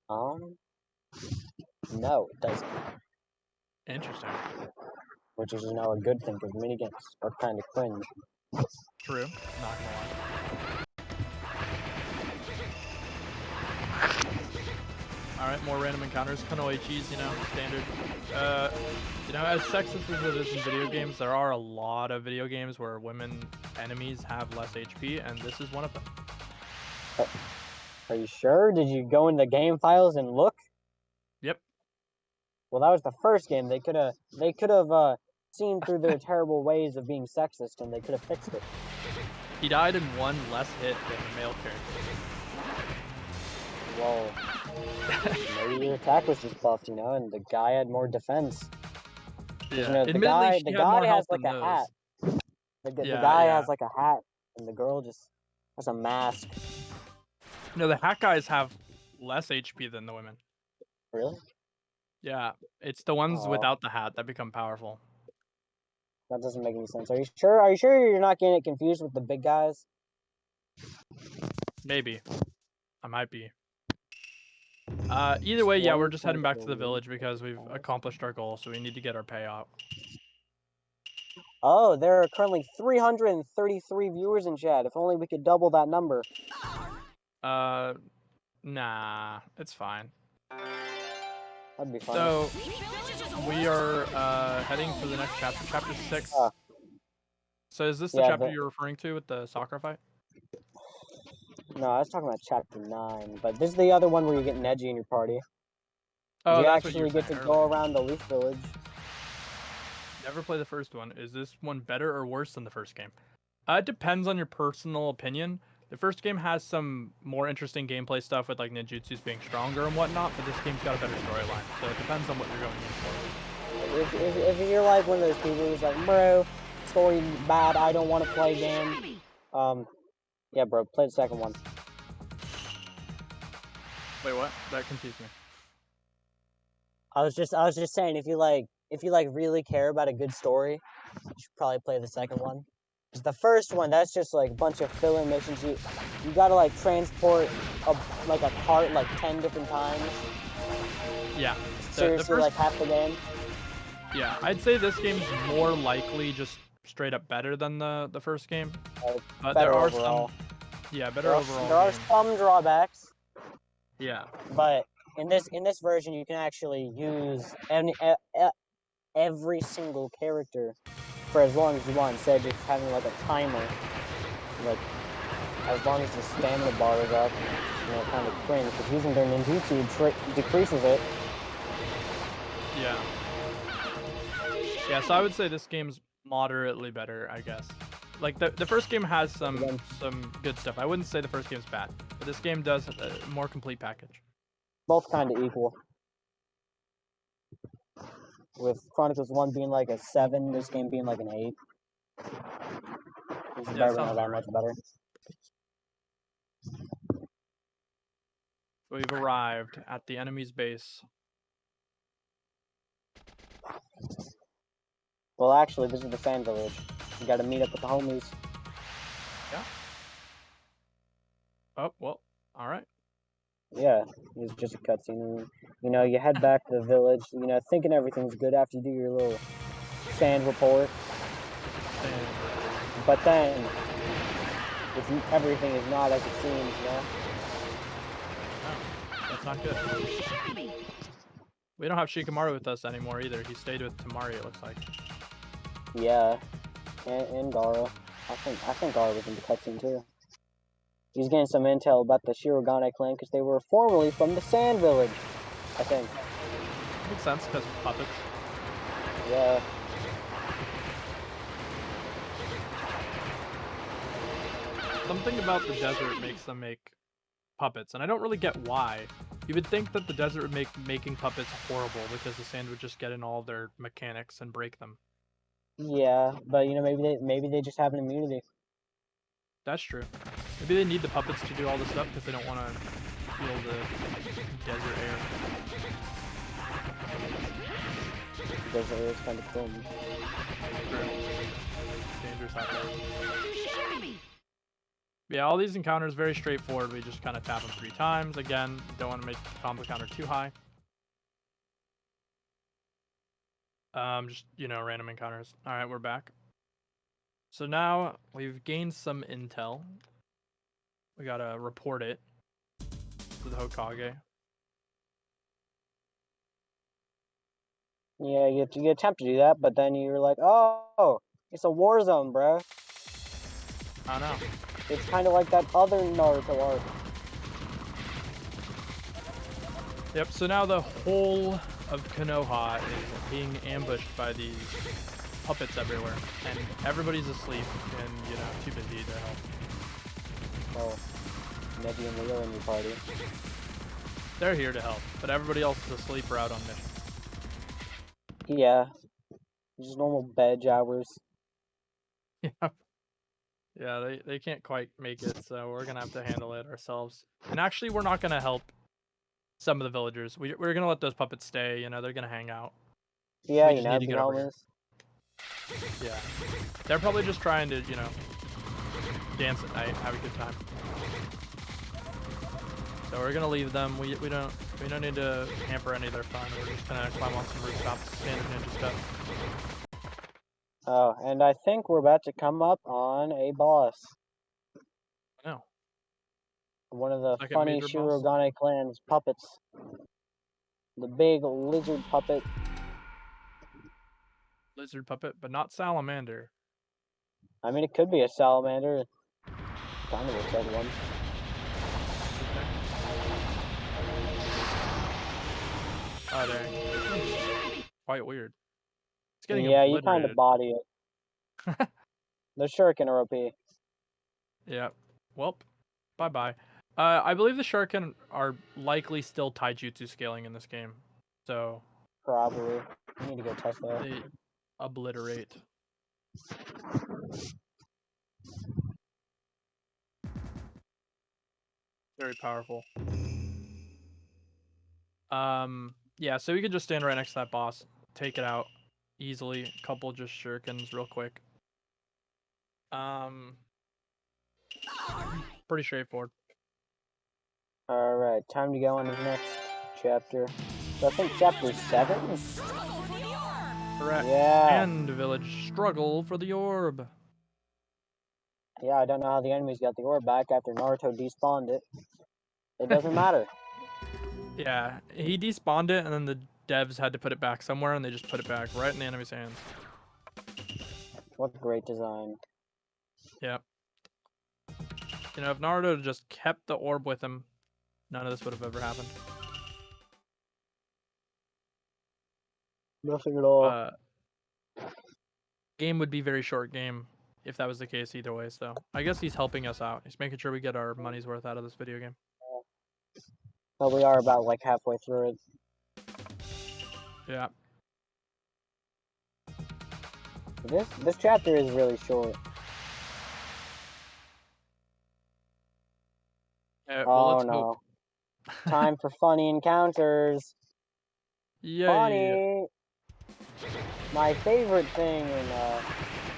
No, it doesn't.
Interesting.
Which is, you know, a good thing, because minigames are kind of cringe.
True. Not gonna lie. Alright, more random encounters. Kunoichis, you know, standard. You know, as sexist as it is in video games, there are a lot of video games where women enemies have less HP, and this is one of them.
Are you sure? Did you go in the game files and look?
Yep.
Well, that was the first game. They could have seen through their terrible ways of being sexist, and they could have fixed it.
He died in one less hit than the male character.
Well, maybe your attack was just buffed, you know, and the guy had more defense.
Yeah.
You know, the
Admittedly,
guy
she had more
has
health
like
than
a
those.
hat. The
Yeah,
guy
yeah.
has like a hat, and the girl just has a mask.
No, the hat guys have less HP than the women.
Really?
Yeah, it's the ones
Aw.
without the hat that become powerful.
That doesn't make any sense. Are you sure? Are you sure you're not getting it confused with the big guys?
Maybe. I might be. Either way, yeah, we're just heading back to the village because we've accomplished our goal, so we need to get our payout.
Oh, there are currently 333 viewers in chat. If only we could double that number.
Nah, it's fine.
That'd be fun.
So, we are heading to the next chapter, chapter 6. So is this the
Yeah,
chapter you're referring to with the soccer fight?
No, I was talking about chapter 9, but this is the other one where you get Neji in your party.
Oh,
You
that's what you were
actually get to
saying
go
earlier.
around the Leaf Village.
Never play the first one. Is this one better or worse than the first game? It depends on your personal opinion. The first game has some more interesting gameplay stuff with like ninjutsus being stronger and whatnot, but this game's got a better storyline, so it depends on what you're going in for.
If you're like one of those people who's like, bro, story bad, I don't want to play game. Yeah, bro, play the second one.
Wait, what? That confused me.
I was just saying, if you like really care about a good story, you should probably play the second one. Because the first one, that's just like a bunch of filler missions. You gotta like transport a cart like 10 different times.
Yeah.
Seriously, like half the game.
Yeah, I'd say this game's more likely just straight up better than the first game. But
Better
there are
overall.
better overall.
There are
game.
some drawbacks.
Yeah.
But in this version, you can actually use every single character for as long as you want, instead of just having like a timer. Like, as long as the stamina bar is up, kind of cringe, because using their ninjutsu decreases it.
Yeah. Yeah, so I would say this game's moderately better, I guess. Like the first game has some good stuff. I wouldn't say the first game's bad, but this game does a more complete package.
Both kind of equal. With Chronicles 1 being like a 7, this game being like an 8. This is better, not that much better.
We've arrived at the enemy's base.
Well, actually, this is the Sand Village. You gotta meet up with the homies.
Yeah. Oh, well, alright.
Yeah, it's just a cutscene. You head back to the village, thinking everything's good after you do your little sand report. But then, everything is not as it seems,
No, that's not good. We don't have Shikamaru with us anymore either. He stayed with Tamari, it looks like.
Yeah, and Gara. I think Gara was in the cutscene too. He's getting some intel about the Shirogane clan because they were formerly from the Sand Village, I think.
Makes sense because puppets.
Yeah.
Something about the desert makes them make puppets, and I don't really get why. You would think that the desert would make making puppets horrible because the sand would just get in all their mechanics and break them.
Yeah, but maybe they just have an immunity.
That's true. Maybe they need the puppets to do all this stuff because they don't want to feel the desert air.
The desert air is kind of cool.
Dangerous out there. Yeah, all these encounters very straightforward. We just kind of tap them 3 times. Again, don't want to make the combo counter too high. Just, random encounters. All right, we're back. So now we've gained some intel. We gotta report it to the Hokage.
Yeah, you attempt to do that, but then you're like, oh, it's a war zone, bro.
I don't know.
It's kind of like that other Naruto arc.
Yep, so now the whole of Konoha is being ambushed by these puppets everywhere, and everybody's asleep and, too busy to help.
Oh, Neji and Leo in your party.
They're here to help, but everybody else is asleep or out on mission.
Yeah, just normal bed hours.
Yeah. Yeah, they can't quite make it, so we're gonna have to handle it ourselves. And actually, we're not gonna help some of the villagers. We're gonna let those puppets stay. They're gonna hang out.
Yeah,
we just need to
be
get over here.
homies.
Yeah, they're probably just trying to, dance at night, have a good time. So we're gonna leave them. We don't need to hamper any of their fun. We're just gonna climb on some rooftops, standard ninja stuff.
Oh, and I think we're about to come up on a boss.
No.
One of the
Second
funny
major boss?
Shirogane clan's puppets. The big lizard puppet.
Lizard puppet, but not salamander.
I mean, it could be a salamander. Kind of looks like one.
Oh, dang. Quite weird. It's getting
Yeah, you kind of
obliterated.
body it. The shuriken are OP.
Yeah. Welp. Bye-bye. I believe the shuriken are likely still taijutsu scaling in this game. So
Probably. I need to go test that.
they obliterate. Very powerful. Yeah, so we could just stand right next to that boss, take it out easily. A couple just shurikens real quick. Pretty straightforward.
Alright, time to go on to the next chapter. So I think chapter 7?
Correct.
Yeah.
And village struggle for the orb.
Yeah, I don't know how the enemies got the orb back after Naruto despawned it. It doesn't matter.
Yeah, he despawned it, and then the devs had to put it back somewhere, and they just put it back right in the enemy's hands.
What great design.
Yep. You know, if Naruto had just kept the orb with him, none of this would have ever happened.
Nothing at all.
Game would be very short game if that was the case either way, so I guess he's helping us out. He's making sure we get our money's worth out of this video game.
But we are about like halfway through it.
Yeah.
This chapter is really short.
Well,
Oh
let's
no.
hope.
Time for funny encounters.
Yay.
Funny! My favorite thing in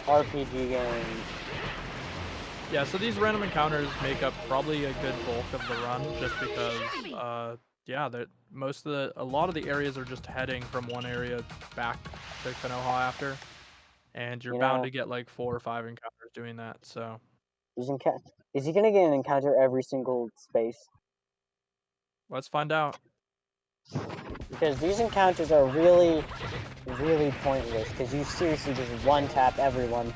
RPG games.
Yeah, so these random encounters make up probably a good bulk of the run, just because, yeah, a lot of the areas are just heading from one area back to Konoha after, and you're bound to get like 4 or 5 encounters doing that. So
is he gonna get an encounter every single space?
let's find out.
Because these encounters are really, really pointless. Because you seriously just one-tap everyone.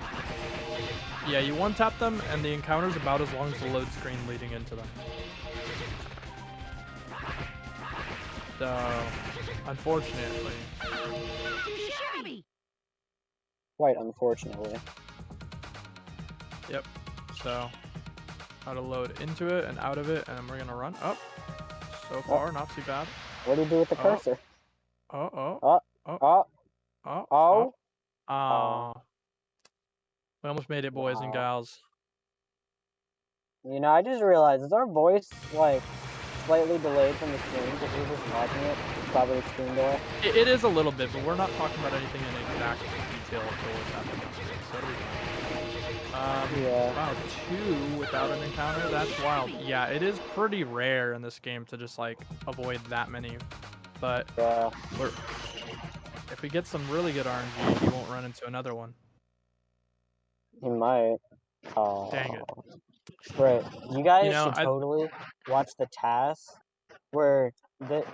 Yeah, you one-tap them, and the encounter's about as long as the load screen leading into them. So, unfortunately.
Quite unfortunately.
Yep. So, how to load into it and out of it, and we're gonna run up. So far, not too bad.
What do you do with the cursor?
We almost made it, boys and gals.
You know, I just realized, is our voice, like, slightly delayed from the screen because we're just watching it? It's probably the screen delay.
It is a little bit, but we're not talking about anything in exact detail until what's happening on screen, so it'll be fine.
Yeah.
Wow, 2 without an encounter? That's wild. Yeah, it is pretty rare in this game to just, like, avoid that many. But
yeah.
If we get some really good RNG, he won't run into another one.
He might.
Dang it.
Right. You guys should totally watch the task where the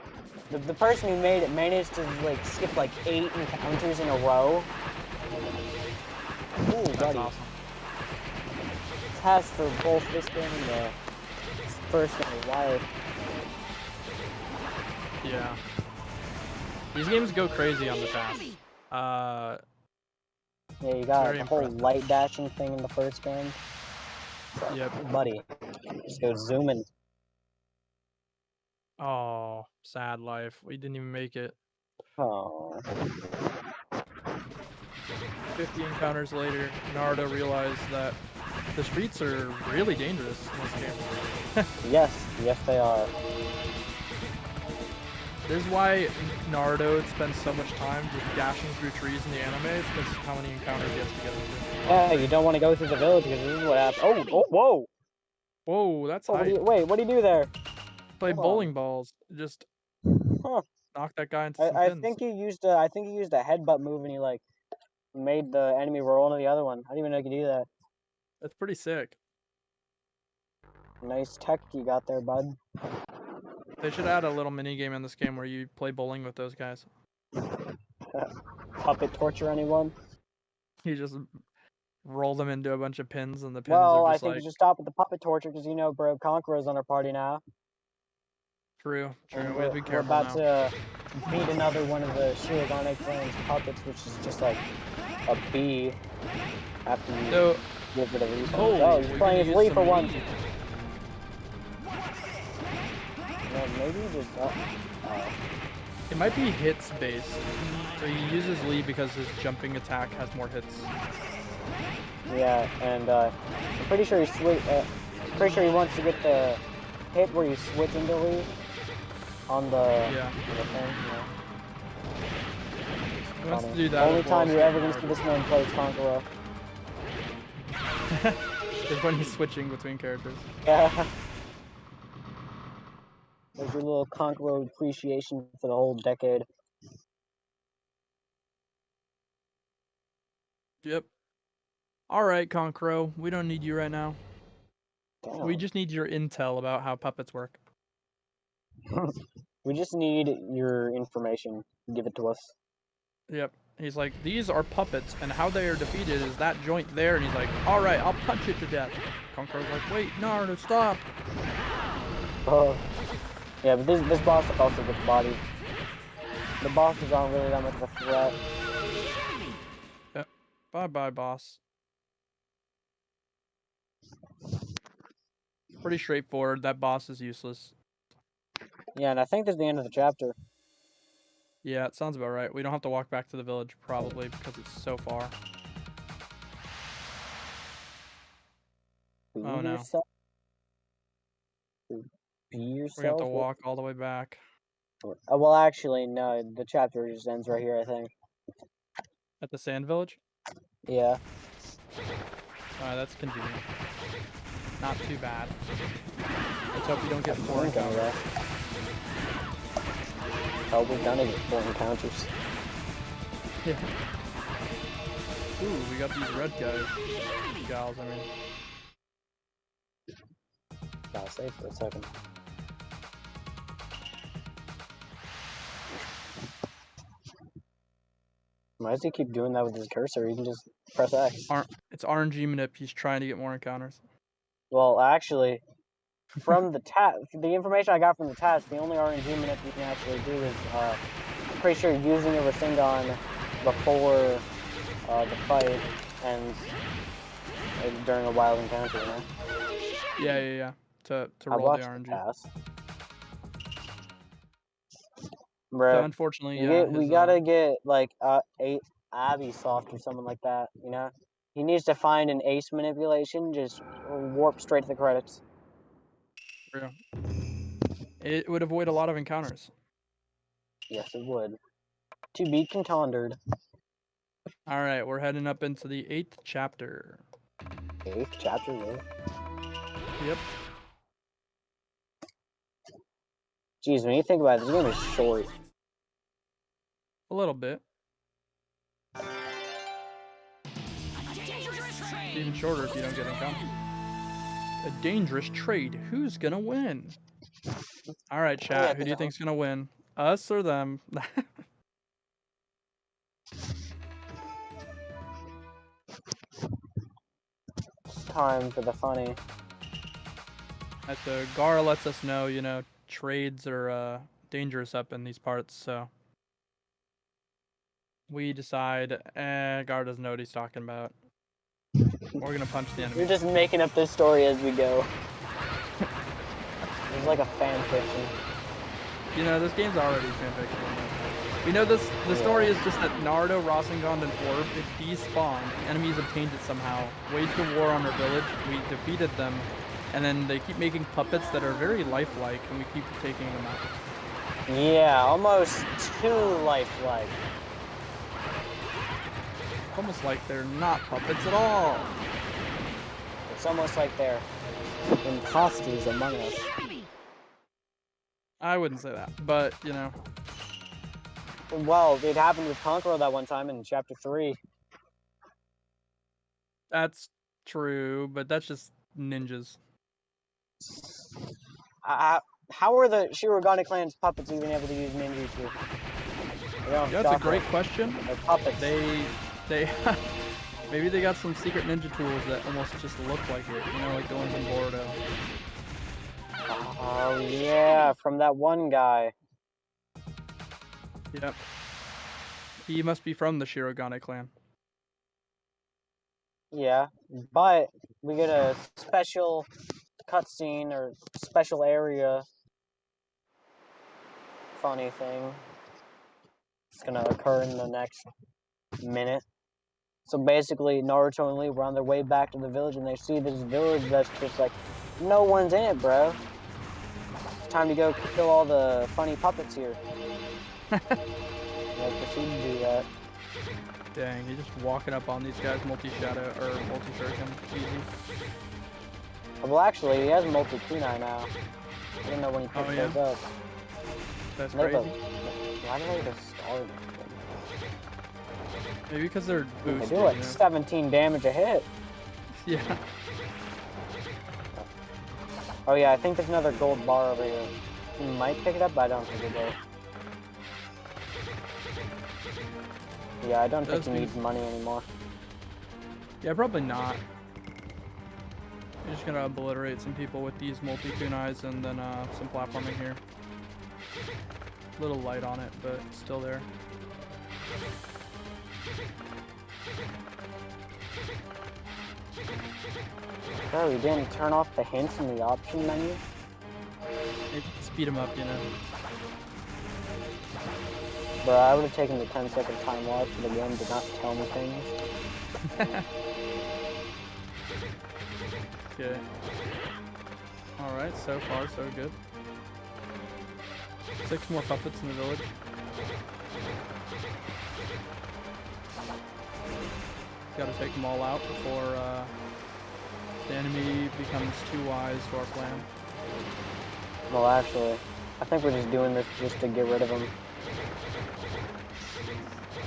person who made it managed to like skip like 8 encounters in a row. Ooh,
That's
buddy.
awesome.
Task for both this game and the first game. Wild.
Yeah. These games go crazy on the task.
Yeah, you got the whole light dashing thing in the first game.
Yep.
Buddy, just go zooming.
Oh, sad life. We didn't even make it.
Oh.
50 encounters later, Naruto realized that the streets are really dangerous in this game.
Yes, they are.
There's why Naruto spends so much time just dashing through trees in the anime. It's because of how many encounters he has to get into.
Yeah, you don't want to go through the village because this is what happens. Oh, whoa!
Whoa, that's hype.
What do you do there?
Play bowling balls. Just knock that guy into some pins.
I think he used a headbutt move and he like made the enemy roll into the other one. I didn't even know you could do that.
That's pretty sick.
Nice tech you got there, bud.
They should add a little mini game in this game where you play bowling with those guys.
Puppet torture anyone?
You just roll them into a bunch of pins, and the pins
well,
are just
I think you should stop with the puppet torture because you know, bro, Conqueror's on our party now.
True.
And
We have to be careful now.
defeat another one of the Shirogane clan's puppets, which is just like a bee. After you
So,
get rid of these.
oh,
Oh,
we're
he's
gonna
playing his
use
Lee
some
for once.
Lee.
No, maybe just.
It might be hits based. So he uses Lee because his jumping attack has more hits.
Yeah, and I'm pretty sure pretty sure he wants to get the hit where you switch into Lee on the thing.
He wants to
Funny.
do that.
Only
as well
time
as
you're ever
hit
gonna see this man play Conqueror.
hard. Is when he's switching between characters.
Yeah. There's your little Conqueror appreciation for the whole decade.
Yep. Alright, Concro, we don't need you right now.
Damn.
We just need your intel about how puppets work.
We just need your information. Give it to us.
Yep. He's like, these are puppets, and how they are defeated is that joint there. And he's like, alright, I'll punch it to death. Concro's like, wait, Naruto, stop.
Yeah, but this boss also gets bodied. The bosses aren't really that much of a threat.
Yep. Bye-bye, boss. Pretty straightforward. That boss is useless.
Yeah, and I think this is the end of the chapter.
Yeah, it sounds about right. We don't have to walk back to the village, probably, because it's so far.
Be
Oh, no.
yourself. Be yourself.
We're gonna have to walk all the way back.
Well, actually, no. The chapter just ends right here, I think.
At the sand village?
Yeah.
Alright, that's convenient. Not too bad. Let's hope we don't get more
We're gonna
encounters.
Oh, we're gonna get 4 encounters.
Yeah. Ooh, we got these red guys. Gals, I mean.
Gotta save for a second. Why does he keep doing that with his cursor? He can just press X.
It's RNG manip. He's trying to get more encounters.
Well, actually, from the information I got from the task, the only RNG manip you can actually do is, I'm pretty sure using a Rasengan before the fight and during a wild encounter, you know?
Yeah. To
I
roll the
watched
RNG.
task.
So
Bruh,
unfortunately, yeah.
we gotta get like a Abby soft or something like that, you know? He needs to find an ace manipulation, just warp straight to the credits.
Yeah. It would avoid a lot of encounters.
Yes, it would. To be contended.
Alright, we're heading up into the 8th chapter.
8th chapter, really?
Yep.
Jeez, when you think about it, this game is short.
A little bit. Even shorter if you don't get encounters. A dangerous trade. Who's gonna win? Alright, chat. Who do you think's gonna win? Us or them?
Time for the funny.
So Gar lets us know, you know, trades are dangerous up in these parts, so we decide, Gar doesn't know what he's talking about. We're gonna punch the enemy.
You're just making up this story as we go. It's like a fan fiction.
You know, this game's already fanfiction. We know this. The story is just that Naruto, Rasengan, and Orb, it despawned. Enemies obtained it somehow. Waged a war on our village. We defeated them, and then they keep making puppets that are very lifelike, and we keep taking them out.
Yeah, almost too lifelike.
Almost like they're not puppets at all.
It's almost like they're imposters among us.
I wouldn't say that, but you know.
Well, it happened with Conqueror that one time in chapter 3.
That's true, but that's just ninjas.
How are the Shirogane clan's puppets even able to use ninjutsu?
That's a great question.
They're puppets.
They maybe they got some secret ninja tools that almost just look like it, you know, like the ones in Boruto.
Oh yeah, from that one guy.
Yep. He must be from the Shirogane clan.
Yeah, but we get a special cutscene or special area funny thing. It's gonna occur in the next minute. So basically, Naruto and Lee were on their way back to the village, and they see this village that's just like, no one's in it, bro. It's time to go kill all the funny puppets here. They proceed to do that.
Dang, he's just walking up on these guys, multi-shadow or multi-shuriken, easy.
Well, actually, he has multi-kunai now. I didn't know when he picked those up.
That's
They have
crazy.
why do they have a star?
Maybe because they're
They
boosted.
do like
you know?
17 damage a hit.
Yeah.
Oh yeah, I think there's another gold bar over here. He might pick it up, but I don't think he will. Yeah, I don't think he needs money anymore.
Yeah, probably not. You're just gonna obliterate some people with these multi-kunais and then some platforming here. A little light on it, but it's still there.
Bro, he didn't turn off the hints in the option menu?
Maybe speed them up, you know.
Bro, I would have taken the 10-second time lapse for the game to not tell me things.
Okay. Alright, so far so good. 6 more puppets in the village. Gotta take them all out before the enemy becomes too wise to our plan.
Well, actually, I think we're just doing this just to get rid of him.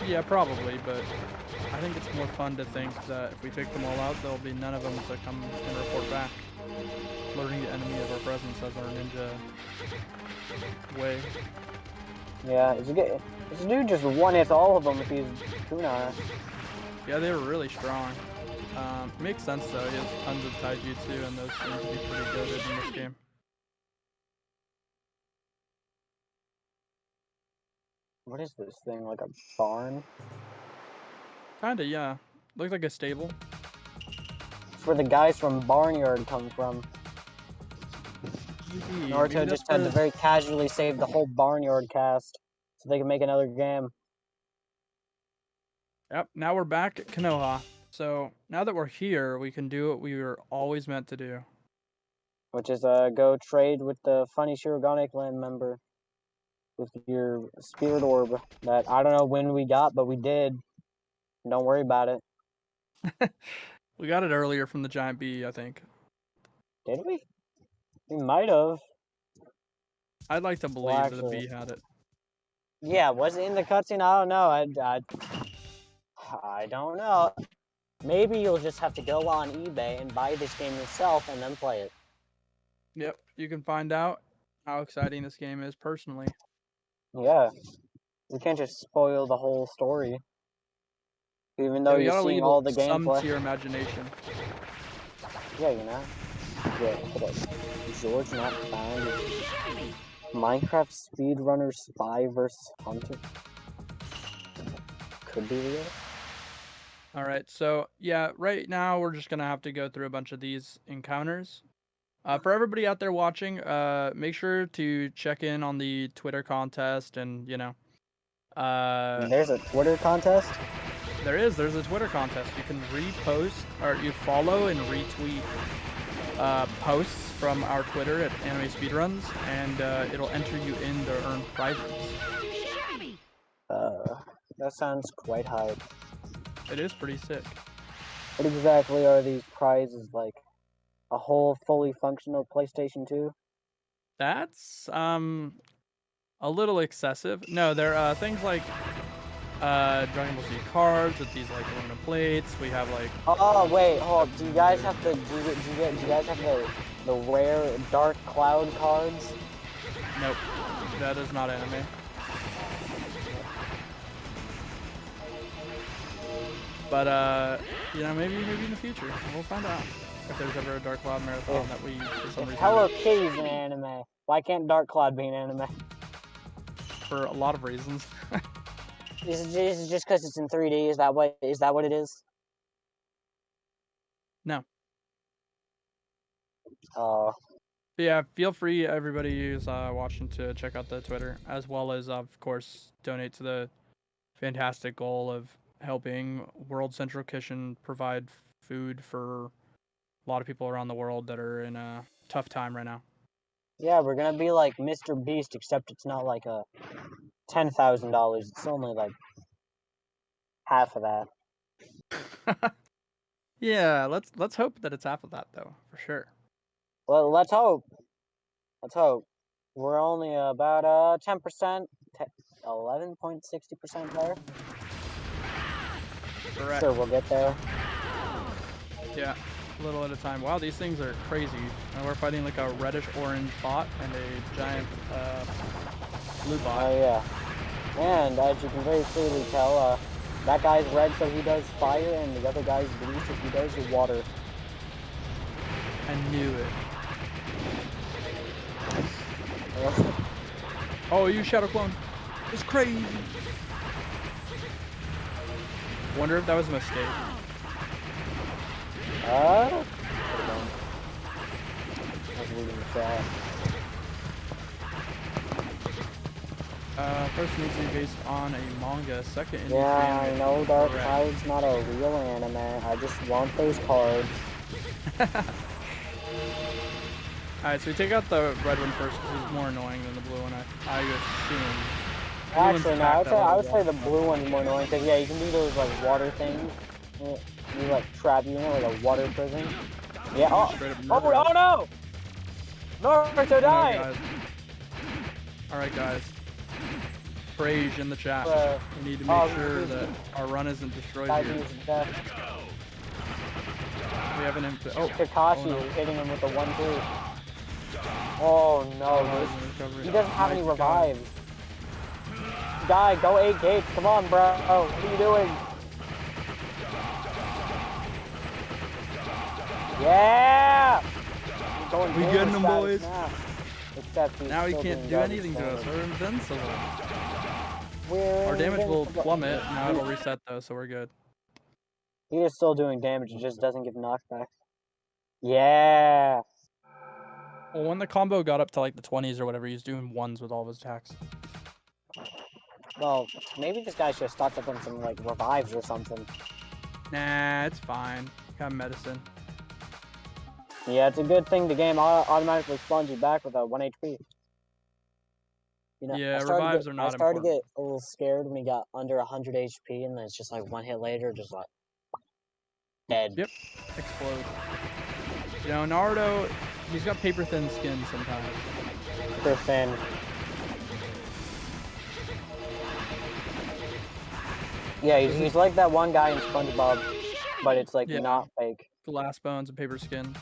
Yeah, probably, but I think it's more fun to think that if we take them all out, there'll be none of them to come and report back. Learning the enemy of our presence as our ninja way.
Yeah, this dude just one-hits all of them with these kunai.
Yeah, they were really strong. Makes sense though, he has tons of taijutsu and those seem to be pretty good in this game.
What is this thing, like a barn?
Kinda, yeah. Looks like a stable.
It's where the guys from Barnyard come from. Naruto just had to very casually save the whole Barnyard cast so they can make another game.
Yep, now we're back at Konoha. So now that we're here, we can do what we were always meant to do.
Which is go trade with the funny Shirogane clan member with your spirit orb that I don't know when we got, but we did. Don't worry about it.
We got it earlier from the giant bee, I think.
Did we? We might have.
I'd like to believe that the bee had it.
Yeah, was it in the cutscene? I don't know. I don't know. Maybe you'll just have to go on eBay and buy this game yourself and then play it.
Yep, you can find out how exciting this game is personally.
Yeah. We can't just spoil the whole story. Even though you're seeing all the gameplay.
Some to your imagination.
Yeah, you know. Yeah, look at that. George not found. Minecraft speedrunner spy versus hunter. Could be real.
Alright, so yeah, right now we're just gonna have to go through a bunch of these encounters. For everybody out there watching, make sure to check in on the Twitter contest and, you know.
There's a Twitter contest?
There's a Twitter contest. You can repost, or you follow and retweet posts from our Twitter at Anime Speedruns, and it'll enter you in to earn prizes.
That sounds quite hype.
It is pretty sick.
What exactly are these prizes like? A whole fully functional PlayStation 2?
That's a little excessive. No, there things like Dragon Ball Z cards with these like aluminum plates. We have like.
Oh wait, hold. Do you guys have the? Do you guys have the rare Dark Cloud cards?
Nope, that is not anime. But you know, maybe in the future we'll find out if there's ever a Dark Cloud marathon that we for some reason.
Hello Kitty's an anime. Why can't Dark Cloud be an anime?
for a lot of reasons.
Is it just because it's in 3D? Is that what it is?
No.
Oh,
But yeah, feel free, everybody who's watching, to check out the Twitter, as well as, of course, donate to the fantastic goal of helping World Central Kitchen provide food for a lot of people around the world that are in a tough time right now.
yeah, we're gonna be like Mr. Beast, except it's not like a $10,000. It's only like half of that.
Yeah, let's hope that it's half of that though, for sure.
Well, let's hope. Let's hope. We're only about 10%, 11.60% there.
Correct.
Sure, we'll get there.
Yeah, a little at a time. Wow, these things are crazy. And we're fighting like a reddish-orange bot and a giant blue bot.
Oh yeah. And as you can very clearly tell, that guy's red, so he does fire, and the other guy's blue, so he does water.
I knew it. Oh, you Shadow Clone. It's crazy. Wonder if that was a mistake.
I was reading the chat.
First needs to be based on a manga. Second, it needs to be
Yeah, I
animated.
know Dark
Correct.
Cloud's not a real anime. I just want those cards.
Alright, so we take out the red one first because he's more annoying than the blue one, I assume.
Actually, no, I would say
the
the blue one's more annoying, because yeah, you can do those like water things. You like trap you in it like a water prison. Yeah, oh, oh no! Naruto died!
Alright guys. Praise in the chat. We need to
Oh,
make sure that our run isn't destroyed
Guys,
here.
he's dead.
We have an infinite. Oh,
Kakashi
no.
hitting him with a 1-2. Oh no, he doesn't have any revives. Guy, go 8 gates. Come on, bro. Oh, what are you doing? Yeah!
We getting them, boys.
Except
Now he can't do anything to us. We're invincible. Our damage will plummet. Now it'll reset though, so we're good.
He is still doing damage. It just doesn't give knockback. Yeah.
Well, when the combo got up to like the 20s or whatever, he was doing 1s with all of his attacks.
Well, maybe this guy should have stocked up on some like revives or something.
Nah, it's fine. Got medicine.
Yeah, it's a good thing the game automatically spawns you back with a 1 HP. You know,
Yeah, revives are not
I started to
important.
get a little scared when he got under 100 HP, and then it's just like 1 hit later, just like dead.
Yep, explode. You know, Naruto, he's got paper thin skin sometimes.
Super thin. Yeah, he's like that one guy in SpongeBob, but it's like not fake.
Glass bones and paper skin.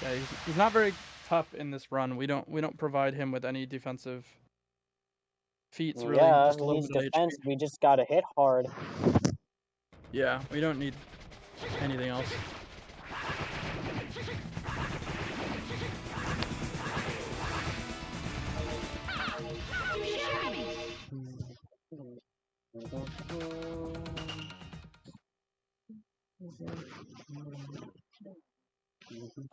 Yeah, he's not very tough in this run. We don't provide him with any defensive feats really.
Yeah,
Just a
he
little
needs
bit of
defense.
HP.
We just gotta hit hard.
Yeah, we don't need anything else.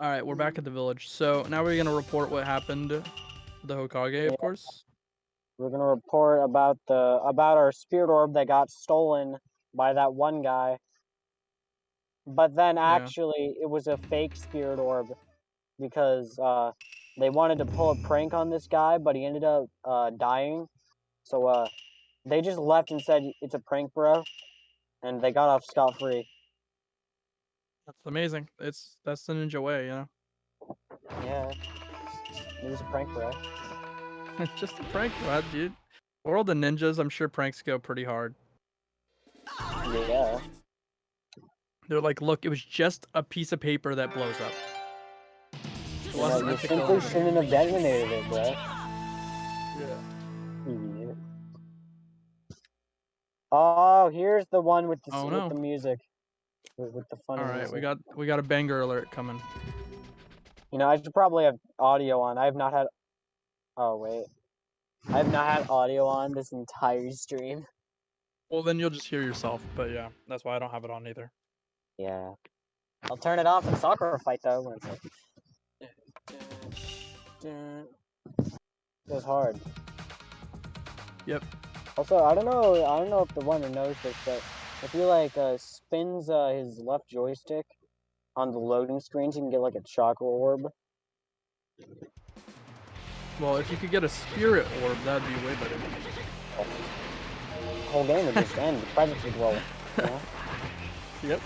All right, we're back at the village. So now we're gonna report what happened to the Hokage, of course.
We're gonna report about our spirit orb that got stolen by that one guy. But then actually it was a fake spirit orb because they wanted to pull a prank on this guy, but he ended up dying. So they just left and said it's a prank, bro, and they got off scot-free.
That's amazing. That's the ninja way, you know.
Yeah, it was a prank, bro.
It's just a prank, dude. World of Ninjas, I'm sure pranks go pretty hard.
Yeah.
They're like, look, it was just a piece of paper that blows up. It wasn't
You
meant to kill
simply
anybody.
shouldn't have detonated it, bro.
Yeah.
Idiot. Oh, here's the one with the with the music. With the funny
All right,
music.
we got a banger alert coming.
You know, I should probably have audio on. I have not had. Oh wait. I've not had audio on this entire stream.
Well, then you'll just hear yourself. But yeah, that's why I don't have it on either.
Yeah. I'll turn it on for the soccer fight though. When it's like, goes hard.
Yep.
Also, I don't know if the runner knows this, but if he like spins his left joystick on the loading screens, he can get like a chakra orb.
Well, if you could get a spirit orb, that'd be way better.
The whole game would just end. The credits would roll. You know?
Yep.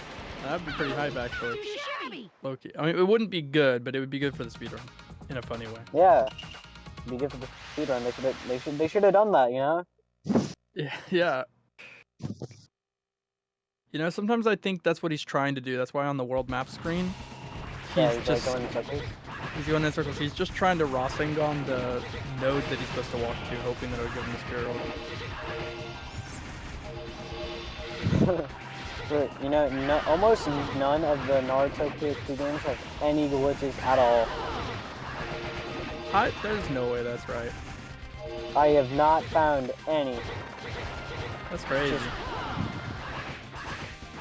That'd be pretty hype, actually. Loki. I mean, it wouldn't be good, but it would be good for the speedrun in a funny way.
Yeah. Be good for the speedrun. They should have done that. You know.
Yeah. You know, sometimes I think that's what he's trying to do. That's why on the world map screen,
Yeah,
he's just
like going in circles.
he's going in circles. He's just trying to Rasengan the node that he's supposed to walk to, hoping that it'll give him the spirit orb.
But, you know, almost none of the Naruto PS2 games have any glitches at all.
There's no way that's right.
I have not found any.
That's crazy.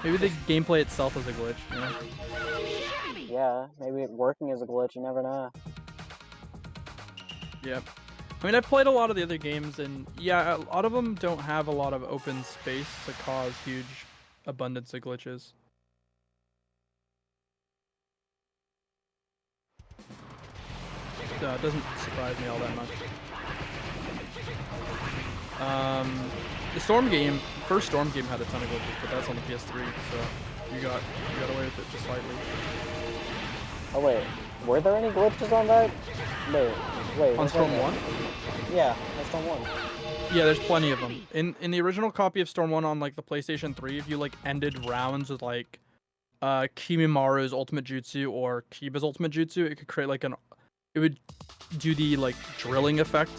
Maybe the gameplay itself is a glitch, you know?
Yeah, maybe it working is a glitch, you never know.
Yep. I mean, I've played a lot of the other games, and yeah, a lot of them don't have a lot of open space to cause huge abundance of glitches. So it doesn't surprise me all that much. The first Storm game had a ton of glitches, but that's on the PS3, so you got away with it just slightly.
Oh wait, were there any glitches on that? Wait.
On Storm 1?
Yeah, on Storm 1.
Yeah, there's plenty of them. In the original copy of Storm 1 on like the PlayStation 3, if you like ended rounds with like Kimimara's ultimate jutsu or Kiba's ultimate jutsu, it could create like it would do the like drilling effect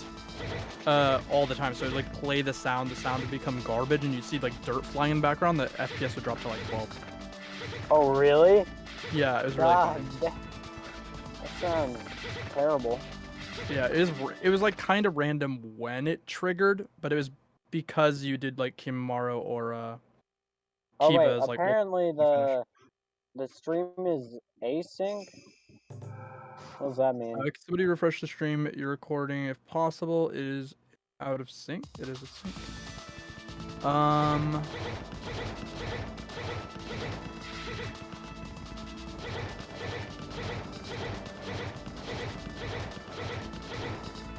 all the time. So it would like play the sound would become garbage, and you'd see like dirt flying in the background. The FPS would drop to like 12.
Oh really?
Yeah, it was really
God,
fun.
that sounds terrible.
Yeah, it was like kind of random when it triggered, but it was because you did like Kimimaro or
Oh wait,
Kiba's like
apparently the stream is async? What does that mean?
can somebody refresh the stream you're recording if possible? It is out of sync. It is a sync.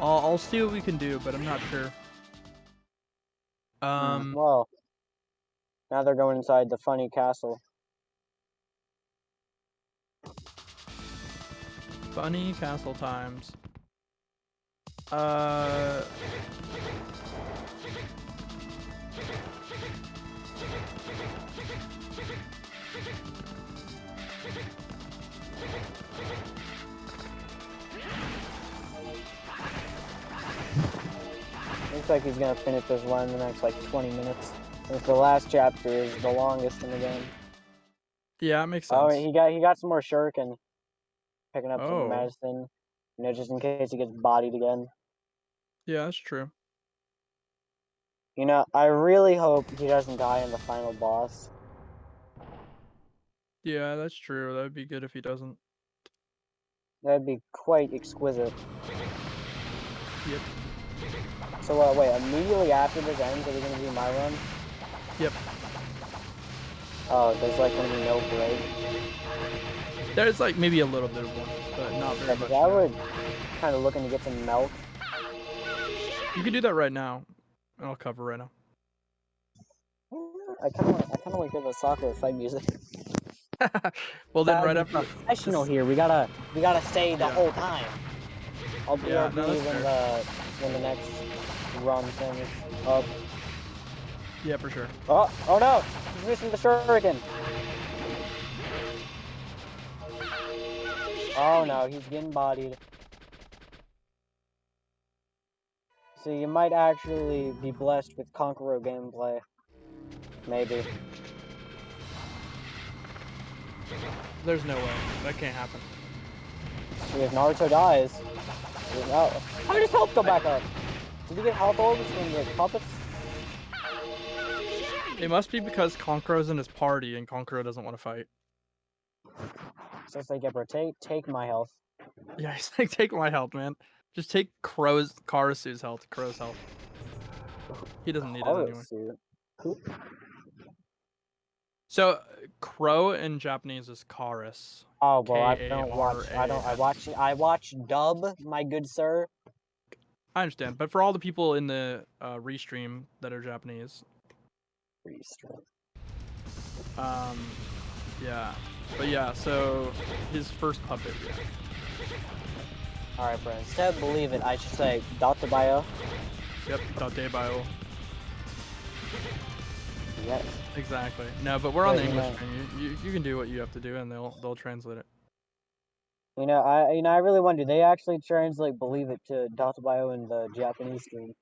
I'll see what we can do, but I'm not sure.
Well, now they're going inside the funny castle.
Funny castle times.
Looks like he's gonna finish this run in the next like 20 minutes. Since the last chapter is the longest in the game.
Yeah, it makes sense.
Oh, he got some more shuriken. Picking up
Oh.
some medicine, you know, just in case he gets bodied again.
Yeah, that's true.
You know, I really hope he doesn't die in the final boss.
Yeah, that's true. That would be good if he doesn't.
That'd be quite exquisite.
Yep.
So, wait, immediately after this ends, are we gonna do my run?
Yep.
Oh, there's like gonna be no break.
There's like maybe a little bit of one, but not very much.
I would kind of looking to get some milk.
You can do that right now. I'll cover right now.
I kind of like hear the soccer fight music.
Well then, right after.
Professional here. We gotta stay the whole time. I'll be
Yeah,
RP
no, that's
when the next run thing is up.
Yeah, for sure.
Oh no! He's missing the shuriken. Oh no, he's getting bodied. So you might actually be blessed with Conqueror gameplay. Maybe.
There's no way. That can't happen.
See, if Naruto dies... Oh, how did his health go back up? Did he get health orbs from the puppets?
It must be because Konkuro's in his party and Konkuro doesn't want to fight.
So it's like, yeah, bro, take my health.
Yeah, he's like, take my health, man. Just take Karasu's health, Crow's health. He doesn't need it anyway.
Cool.
So, Crow in Japanese is Karas.
Oh, bro, I don't watch.
K-A-R-A-S.
I watch dub, my good sir.
I understand, but for all the people in the restream that are Japanese, yeah, but yeah, so his first puppet, yeah.
Alright, bro, instead of believe it, I should say Dr. Bio.
Yep, Datebao.
Yes.
Exactly. No, but we're on the
But,
English stream. You can do what you have to do, and they'll translate it.
I really wonder, they actually translate believe it to Dr. Bio in the Japanese stream.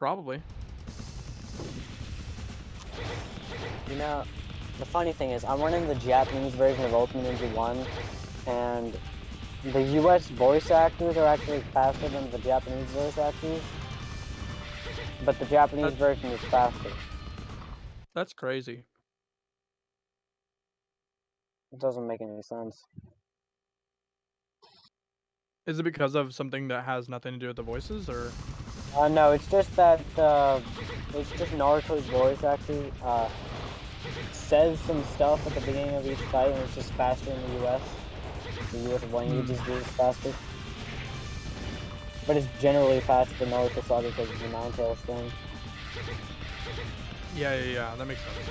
Probably.
You know, the funny thing is, I'm running the Japanese version of Ultimate Ninja 1, and the US voice actors are actually faster than the Japanese voice actors. But the Japanese version is faster.
That's crazy.
It doesn't make any sense.
Is it because of something that has nothing to do with the voices, or?
No, it's just that, it's just Naruto's voice actor, says some stuff at the beginning of each fight, and it's just faster in the US. The US language is just faster. But it's generally faster than Naruto Saga because it's a Nine-Tail Stone.
Yeah, that makes sense.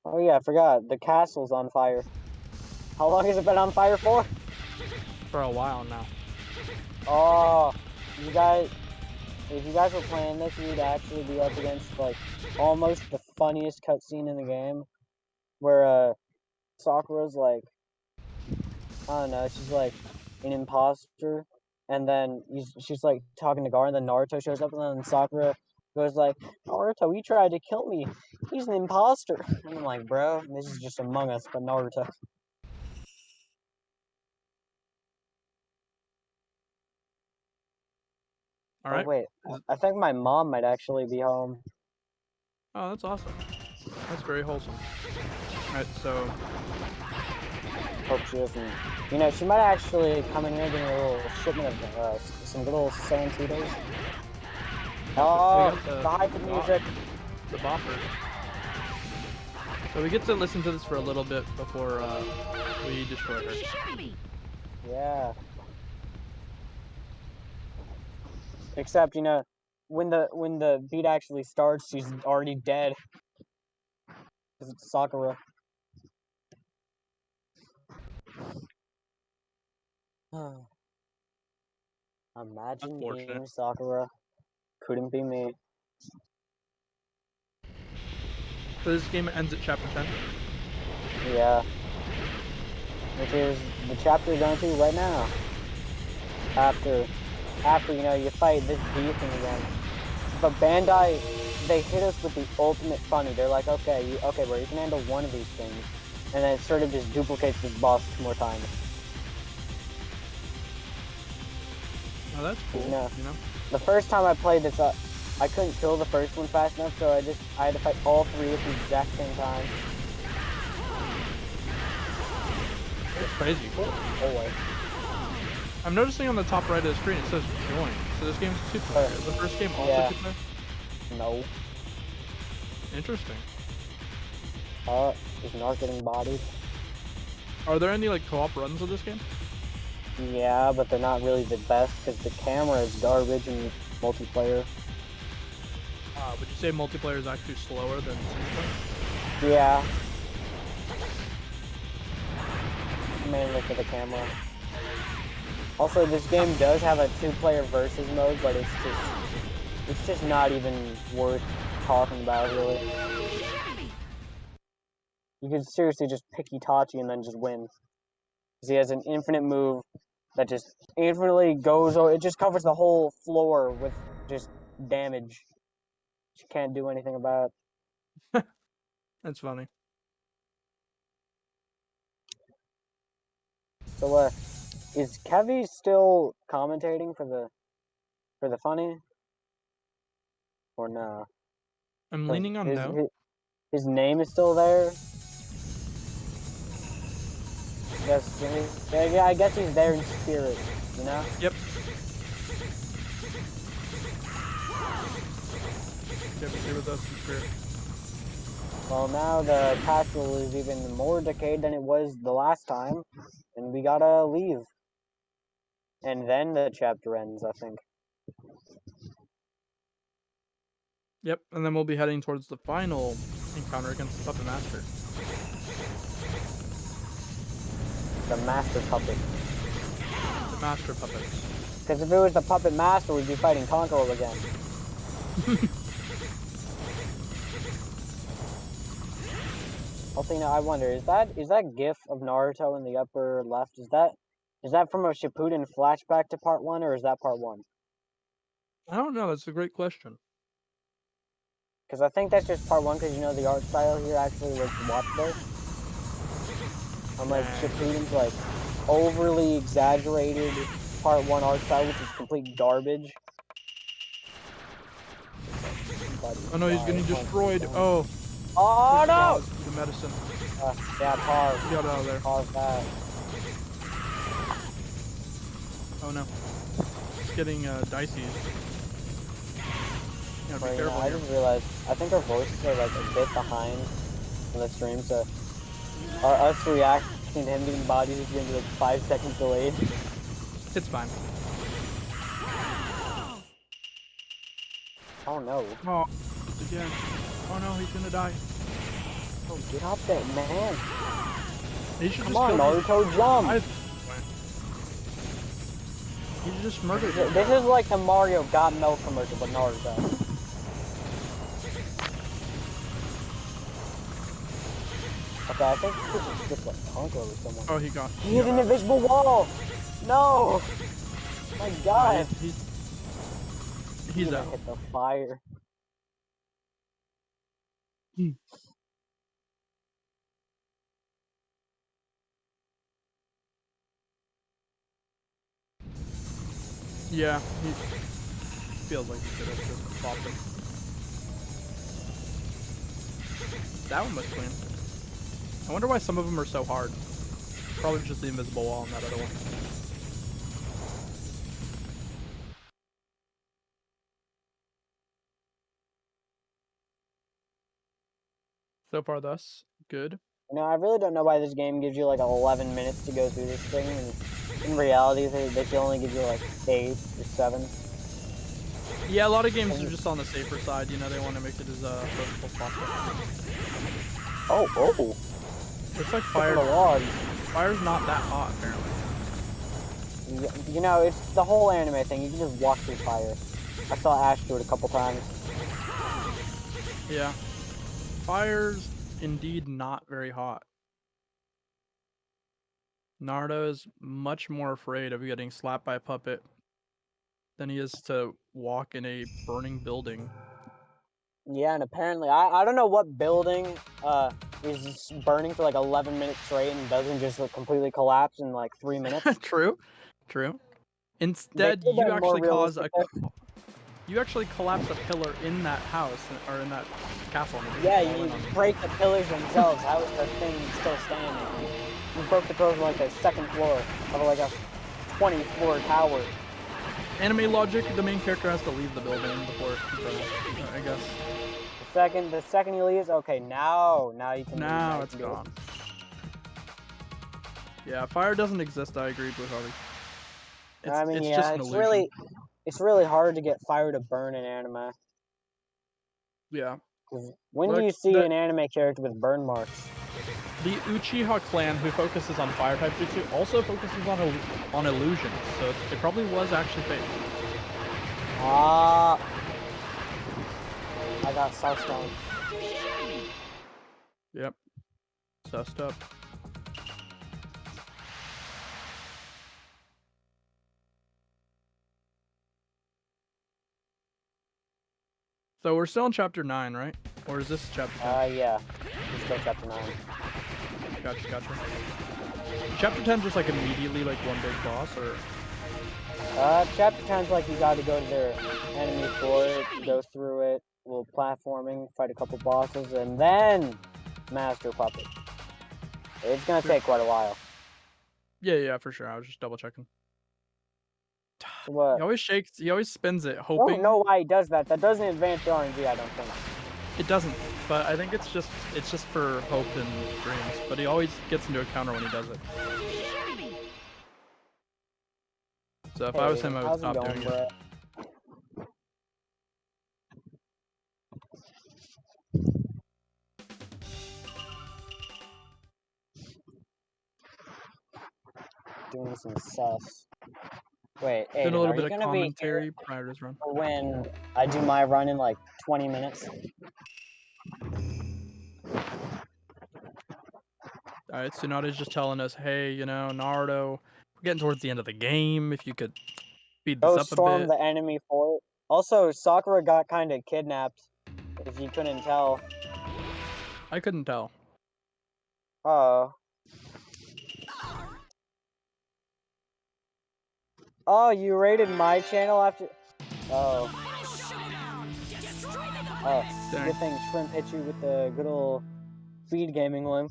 Oh yeah, I forgot. The castle's on fire. How long has it been on fire for?
For a while now.
Oh, you guys, if you guys were playing this, you'd actually be up against, like, almost the funniest cutscene in the game. Where, Sakura's like, I don't know, she's like an imposter. And then she's like talking to Gar, and then Naruto shows up, and then Sakura goes like, Naruto, he tried to kill me. He's an imposter. And I'm like, bro, this is just Among Us, but Naruto.
All right.
Oh, wait, I think my mom might actually be home.
Oh, that's awesome. That's very wholesome. All right, so.
Hope she doesn't. You know, she might actually come in here and give me a little shipment of some little Santitos. Oh, the hype music.
The bopper. So we get to listen to this for a little bit before we destroy her.
Yeah. Except, you know, when the beat actually starts, she's already dead. Because it's Sakura. Imagine being Sakura. Couldn't be me.
So this game ends at chapter 10?
Yeah. Which is the chapter we're going to right now. After, you know, you fight this bee thing again. But Bandai, they hit us with the ultimate funny. They're like, okay, bro, you can handle one of these things. And then it sort of just duplicates this boss 2 more times.
Oh, that's cool, you know?
The first time I played this, I couldn't kill the first one fast enough, so I had to fight all 3 at the exact same time.
That's crazy.
Oh, wait.
I'm noticing on the top right of the screen it says join. So this game's 2-player. Is the first game also 2-player?
No.
Interesting.
Is Narc getting bodied?
Are there any like co-op runs of this game?
Yeah, but they're not really the best because the camera is garbage in multiplayer.
Would you say multiplayer is actually slower than single player?
Yeah. Mainly for the camera. Also, this game does have a 2-player versus mode, but it's just not even worth talking about, really. You could seriously just pick Itachi and then just win. Because he has an infinite move that just infinitely goes, it just covers the whole floor with just damage. You can't do anything about.
That's funny.
So, is Kevy still commentating for the funny? Or no?
I'm
'Cause
leaning on no.
his name is still there. Yeah, I guess he's there in spirit, you know?
Yep. Kevy's here with us in spirit.
Well, now the castle is even more decayed than it was the last time, and we gotta leave. And then the chapter ends, I think.
Yep, and then we'll be heading towards the final encounter against the Puppet Master.
The Master Puppet.
The Master Puppet.
Because if it was the Puppet Master, we'd be fighting Conqueror again. Also, I wonder, is that GIF of Naruto in the upper left? Is that from a Shippuden flashback to part 1, or is that part 1?
I don't know. That's a great question.
Because I think that's just part 1. Because the art style here actually looks watchable. Unlike Shippuden's like overly exaggerated part 1 art style, which is complete garbage.
Oh no, he's getting destroyed. Oh.
Oh no!
The medicine.
Yeah, pause.
Get out of there.
Pause that.
Oh no. It's getting dicey. Gotta be careful
I
here.
just realized, I think our voices are like a bit behind on the stream, so us reacting to him getting bodies is going to be like 5 seconds delayed.
It's fine.
Oh no.
Oh, again. Oh no, he's gonna die.
Oh, get up there, man.
He should
Come
just
on,
kill
Naruto, jump!
He just murdered him.
This is like the Mario Got Milk commercial, but Naruto. Okay, I think this is just like Conqueror or someone.
Oh, he got.
He hit an invisible wall! No! My god!
He's out.
Hit the fire.
Yeah, he feels like he could have just popped him. That one was clean. I wonder why some of them are so hard. Probably just the invisible wall on that other one. So far, thus good.
I really don't know why this game gives you like 11 minutes to go through this thing, and in reality, they should only give you like 8 or 7.
Yeah, a lot of games are just on the safer side. They want to make it as approachable as possible.
Oh!
It's like fire. Fire's not that hot, apparently.
It's the whole anime thing. You can just walk through fire. I saw Ash do it a couple times.
Yeah. Fire's indeed not very hot. Naruto is much more afraid of getting slapped by a puppet than he is to walk in a burning building.
Yeah, and apparently, I don't know what building is burning for like 11 minutes straight and doesn't just completely collapse in like 3 minutes.
True. Instead, you actually collapse a pillar in that house or in that castle.
Yeah, you break the pillars themselves. How is the thing still standing? You broke the pillars on like the 2nd floor of like a 20-floor tower.
Anime logic: the main character has to leave the building before he burns, I guess.
The second he leaves, okay, now you can.
Now it's gone. Yeah, fire doesn't exist. I agree with Harvey.
It's really hard to get fire to burn in anime.
Yeah.
When do you see an anime character with burn marks?
The Uchiha clan, who focuses on fire type jutsu, also focuses on illusions, so it probably was actually fake.
I got sussed on.
Yep. Sussed up. So we're still in chapter 9, right? Or is this chapter 10?
Yeah. It's still chapter 9.
Gotcha. Chapter 10 just like immediately like one big boss, or
Chapter 10's like you gotta go to their enemy fort, go through it, a little platforming, fight a couple bosses, and then master puppet. It's gonna take quite a while.
yeah, for sure. I was just double checking.
So what?
He always shakes. He always spins it,
I
hoping.
don't know why he does that. That doesn't advance the RNG, I don't think.
It doesn't, but I think it's just for hope and dreams. But he always gets into a counter when he does it. So if I was him, I would
how's
stop
it going,
doing
bro?
it.
Doing some sus. Wait,
Doing a
Aiden,
little
are
bit
you
of
gonna be here
commentary prior to his run.
for when I do my run in like 20 minutes?
Alright, Tsunade's just telling us, hey, you know, Naruto, we're getting towards the end of the game. If you could speed this
Go
up a
storm
bit.
the enemy fort. Also, Sakura got kind of kidnapped, if you couldn't tell.
I couldn't tell.
Oh. Oh, you raided my channel after... Oh. Oh,
Dang.
good thing Shrimp hit you with the good old feed gaming one.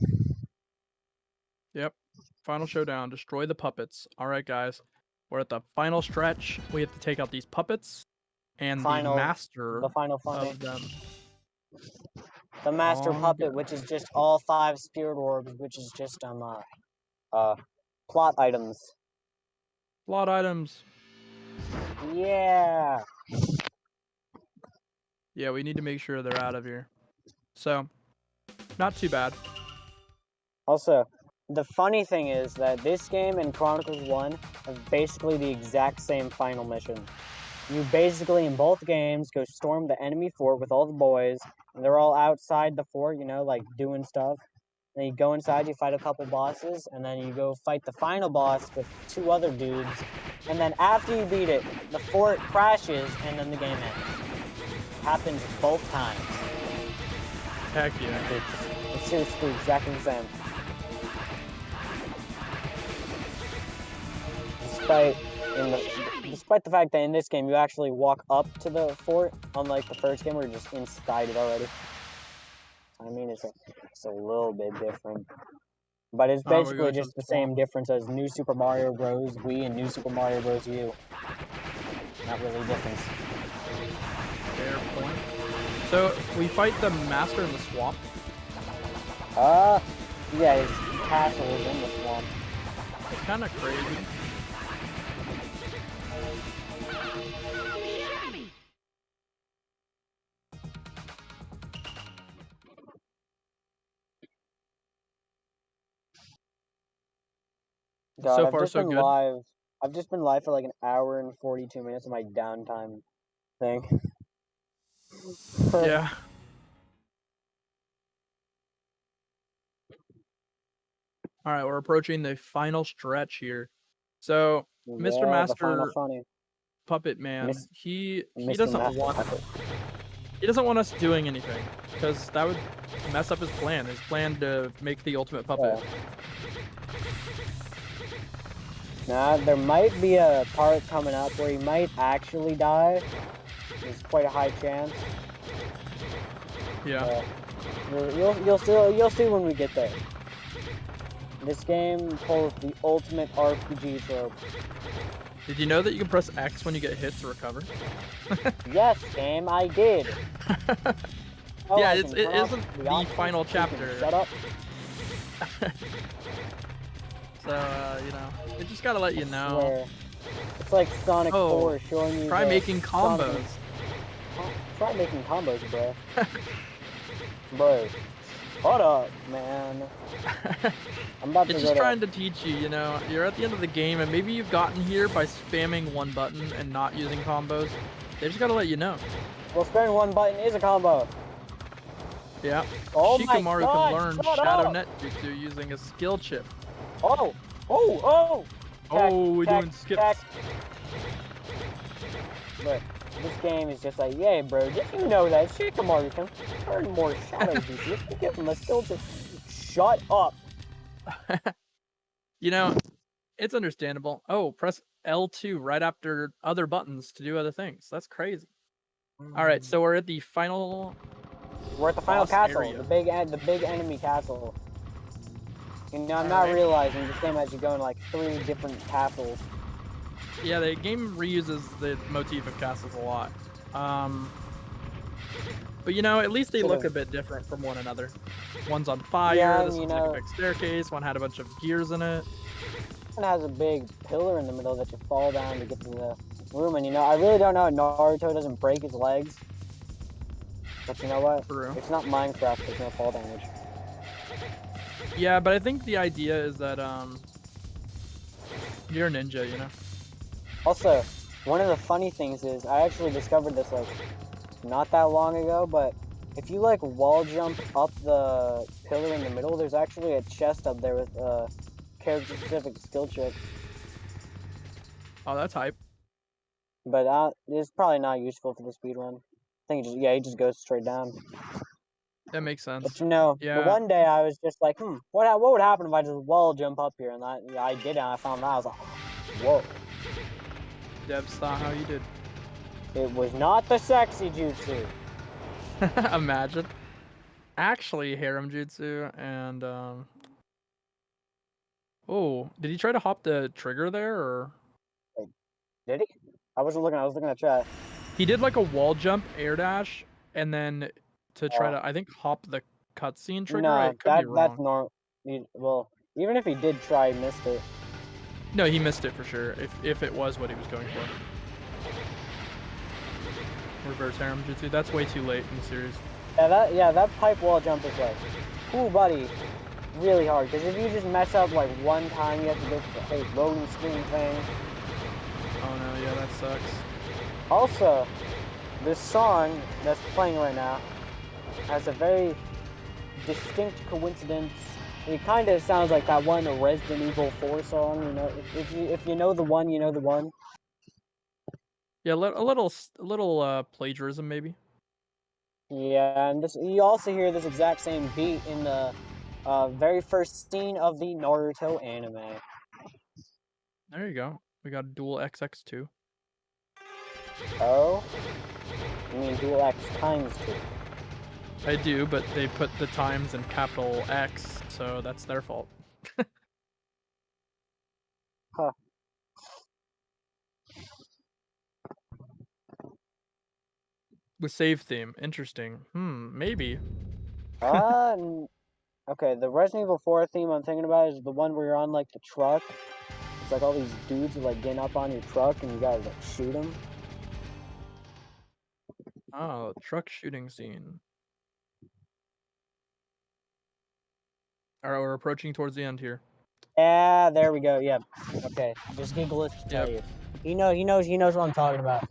Yep. Final showdown. Destroy the puppets. Alright, guys. We're at the final stretch. We have to take out these puppets and the master
The final funny.
of them.
The master
Oh,
puppet,
God.
which is just all 5 spirit orbs, which is just plot items.
Plot items.
Yeah.
Yeah, we need to make sure they're out of here. So, not too bad.
Also, the funny thing is that this game and Chronicles 1 have basically the exact same final mission. You basically, in both games, go storm the enemy fort with all the boys, and they're all outside the fort, you know, like doing stuff. Then you go inside, you fight a couple bosses, and then you go fight the final boss with 2 other dudes. And then after you beat it, the fort crashes, and then the game ends. Happens both times.
Heck yeah.
It's seriously exactly the same. Despite the fact that in this game you actually walk up to the fort, unlike the first game where you're just inside it already. I mean, it's a little bit different. But it's
Oh, we're
basically
going to
just
the
the same
swamp.
difference as New Super Mario Bros. Wii and New Super Mario Bros. U. Not really a difference.
Fair point. So, we fight the master in the swamp.
Yeah, his castle is in the swamp.
It's kind of crazy.
God,
So
I've
far,
just
so
been
good.
live. I've just been live for like an hour and 42 minutes of my downtime thing.
Yeah. All right, we're approaching the final stretch here. So, Mr.
Yeah, the final
Master
funny.
Puppet Man, he
Mr.
doesn't
Master
want
Puppet.
he doesn't want us doing anything because that would mess up his plan. His plan to make the ultimate puppet.
Nah, there might be a part coming up where he might actually die. There's quite a high chance.
Yeah.
You'll see when we get there. This game pulls the ultimate RPG trope.
Did you know that you can press X when you get hit to recover?
Yes, game, I did. Oh,
Yeah,
I
it
can
isn't
turn off
the
options.
final
You can
chapter.
Shut up.
So, you know, we just gotta let you know.
Swear. It's like Sonic
Oh,
4 showing you.
Try
the
making
Sonic
combos.
Try making combos, bro. Bro, hold up, man. I'm about to
It's
go
just
to...
trying to teach you, you know, you're at the end of the game and maybe you've gotten here by spamming one button and not using combos. They just gotta let you know.
Well, sparing one button is a combo.
Yeah.
Oh my
Shikamaru
God,
can learn
shut
Shadow
up.
Net Jutsu using a skill chip.
Oh!
Oh, we're
Tech,
doing skips.
tech. But this game is just like, yeah, bro, did you know that Shikamaru can learn more Shadow Jutsu? If you give him a skill chip. Shut up.
You know, it's understandable. Oh, press L2 right after other buttons to do other things. That's crazy. All right, so we're at the final.
We're at the final
boss
castle,
area.
the big enemy castle. You know, I'm not
Alright.
realizing this game has you go in like 3 different castles.
Yeah, the game reuses the motif of castles a lot. But you know, at least they look a bit different from one another. One's on fire,
Yeah,
this
and you
one's like a
know,
big staircase, one had a bunch of gears in it.
one has a big pillar in the middle that you fall down to get to the room. And you know, I really don't know how Naruto doesn't break his legs. But you know what?
True.
It's not Minecraft, there's no fall damage.
Yeah, but I think the idea is that you're a ninja, you know?
Also, one of the funny things is I actually discovered this like not that long ago, but if you like wall jump up the pillar in the middle, there's actually a chest up there with character specific skill check.
Oh, that's hype.
But it's probably not useful for the speed run. I think he just goes straight down.
That makes sense.
But you know, the
Yeah.
one day I was just like, what would happen if I just wall jump up here? And I did it, and I found that. I was like, whoa.
Devs saw how you did.
It was not the sexy jutsu.
Imagine. Actually, harem jutsu and oh, did he try to hop the trigger there or?
Did he? I wasn't looking. I was looking at chat.
He did like a wall jump, air dash, and then to try to, I think, hop the cutscene trigger. I
No,
could be
that's
wrong.
normal. Well, even if he did try, he missed it.
No, he missed it for sure. If it was what he was going for. Reverse harem jutsu. That's way too late in the series.
Yeah, that pipe wall jump is like, ooh, buddy, really hard. Because if you just mess up like one time, you have to go through the whole loading screen thing.
Oh no, yeah, that sucks.
Also, this song that's playing right now has a very distinct coincidence. It kind of sounds like that one Resident Evil 4 song. You know, if you know the one, you know the one.
Yeah, a little plagiarism maybe.
Yeah, and you also hear this exact same beat in the very first scene of the Naruto anime.
There you go. We got a dual XX2.
Oh? You mean dual X times 2?
I do, but they put the times in capital X, so that's their fault.
Huh.
The save theme, interesting. Maybe.
Okay, the Resident Evil 4 theme I'm thinking about is the one where you're on like the truck. It's like all these dudes are like getting up on your truck and you gotta like shoot them.
Oh, truck shooting scene. Alright, we're approaching towards the end here.
Yeah, there we go. Yeah. Okay. Just Giggleless to tell you. He knows what I'm talking about.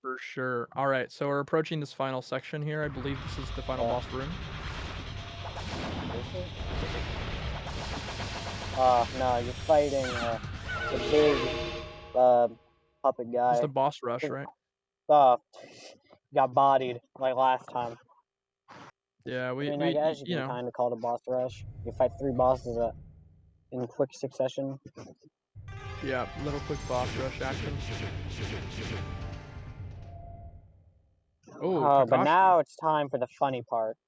For sure. Alright, so we're approaching this final section here. I believe this is the final boss room.
No, you're fighting the big puppet guy.
It's the boss rush, right?
Got bodied like last time.
Yeah,
I guess you can kind of call it a boss rush. You fight 3 bosses in quick succession.
Yeah, little quick boss rush action. Oh,
but now it's time for the funny part.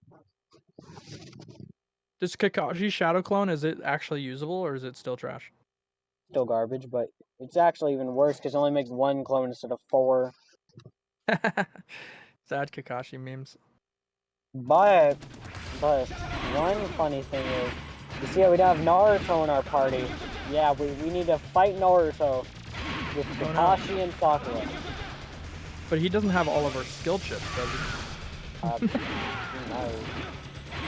This Kakashi Shadow Clone, is it actually usable or is it still trash?
Still garbage, but it's actually even worse because it only makes 1 clone instead of 4.
Sad Kakashi memes.
But one funny thing is, you see how we don't have Naruto in our party. Yeah, we need to fight Naruto with Kakashi and Sakura.
But he doesn't have all of our skill chips, does he?
No.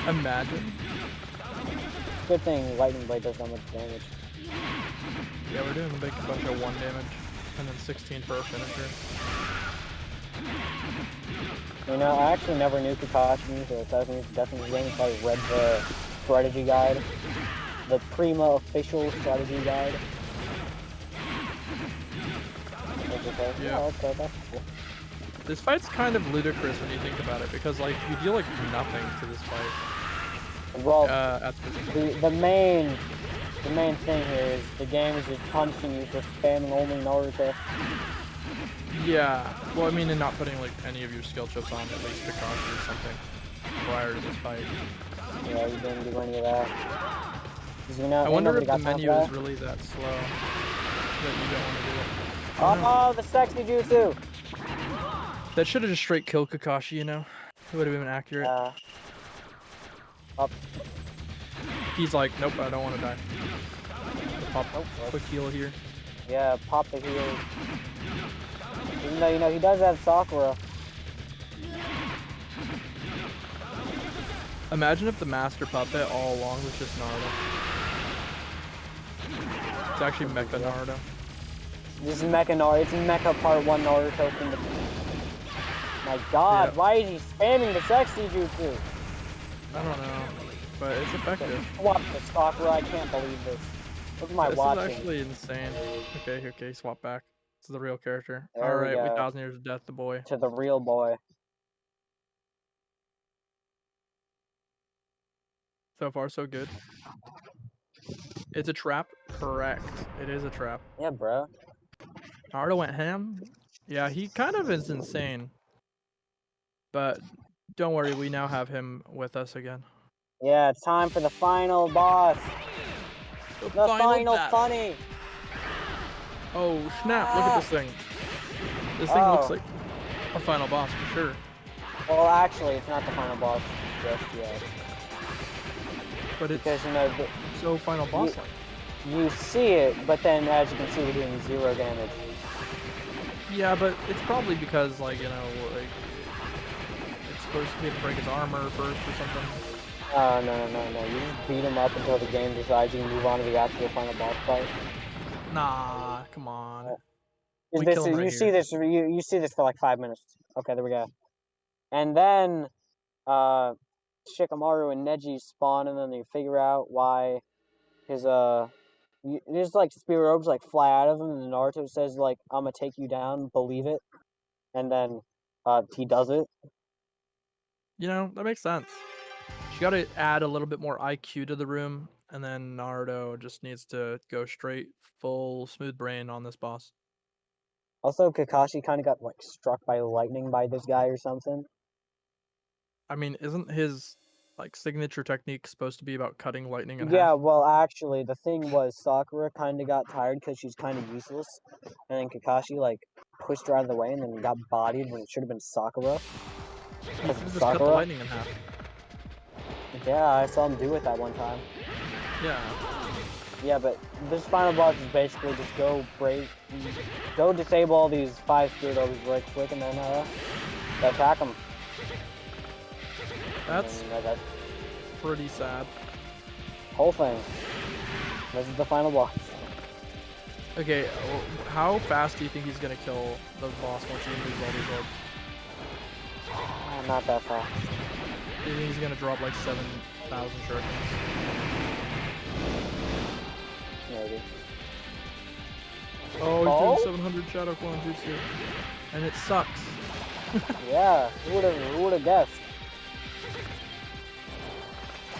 Imagine.
Good thing Lightning Blade does that much damage.
Yeah, we're doing a big bunch of 1 damage, and then 16 for our finisher.
You know, I actually never knew Kakashi, so that means definitely going to probably read the strategy guide. The Prima official strategy guide.
Yeah.
Oh, okay, that's cool.
This fight's kind of ludicrous when you think about it, because like you deal like nothing to this fight.
Well,
At this
the main thing here is the game is just punishing you for spamming only Naruto.
Yeah. Well, I mean, and not putting like any of your skill chips on, at least Kakashi or something, prior to this fight.
Yeah, you didn't do any of that. 'Cause you know,
I
ain't
wonder
nobody
if the
got time for
menu is
that.
really that slow that you don't want to do it. I don't know.
Oh, the sexy jutsu!
That should have just straight killed Kakashi, you know? It would have been accurate.
Up.
He's like, nope, I don't want to die. Pop
Nope.
quick heal here.
Yeah, pop the heels. Even though, you know, he does have Sakura.
Imagine if the master puppet all along was just Naruto. It's actually Mecha Naruto.
This is Mecha Naruto. It's Mecha Part 1 Naruto from the... My god,
Yeah.
why is he spamming the sexy jutsu?
I don't know, but it's effective.
Swap the Sakura, I can't believe this. What am I
This
watching?
is actually insane. Okay, swap back to the real character.
There we
Alright,
go.
1,000 Years of Death, the boy.
To the real boy.
So far, so good. It's a trap? Correct. It is a trap.
Yeah, bro.
Naruto went ham? Yeah, he kind of is insane. But don't worry, we now have him with us again.
Yeah, it's time for the final boss. The final
battle.
funny.
Oh, snap, look at this thing. This thing looks like a final boss for sure.
Well, actually, it's not the final boss just yet.
But it's
Because, you know,
so final boss-like.
you see it, but then, as you can see, we're doing 0 damage.
Yeah, but it's probably because, like, you know, like, it's supposed to be to break his armor first or something.
Oh, no. You just beat him up until the game decides you can move on to the actual final boss fight.
Nah, come on.
Is
We
this,
kill him right
you see
here.
this, you see this for like 5 minutes. Okay, there we go. And then, Shikamaru and Neji spawn, and then you figure out why his, there's like spirit orbs like fly out of him, and Naruto says like, "I'm gonna take you down, believe it," and then, he does it.
You know, that makes sense. You gotta add a little bit more IQ to the room, and then Naruto just needs to go straight, full, smooth brain on this boss.
Also, Kakashi kind of got like struck by lightning by this guy or something.
I mean, isn't his, like, signature technique supposed to be about cutting lightning in
Yeah,
half?
well, actually, the thing was Sakura kind of got tired because she's kind of useless, and then Kakashi like pushed her out of the way and then got bodied when it should have been Sakura.
He should have just cut the lightning in half.
Yeah, I saw him do it that one time.
Yeah.
Yeah, but this final boss is basically just go disable all these 5 spirit orbs right quick, and then attack them.
That's
That's
pretty sad.
whole thing. This is the final boss.
Okay, how fast do you think he's gonna kill the boss once he removes all these orbs?
Not that fast.
Do you think he's gonna drop like 7,000 shurikens?
Maybe.
Oh,
Oh?
he's doing 700 Shadow Clone Jutsu. And it sucks.
Yeah, who would have guessed?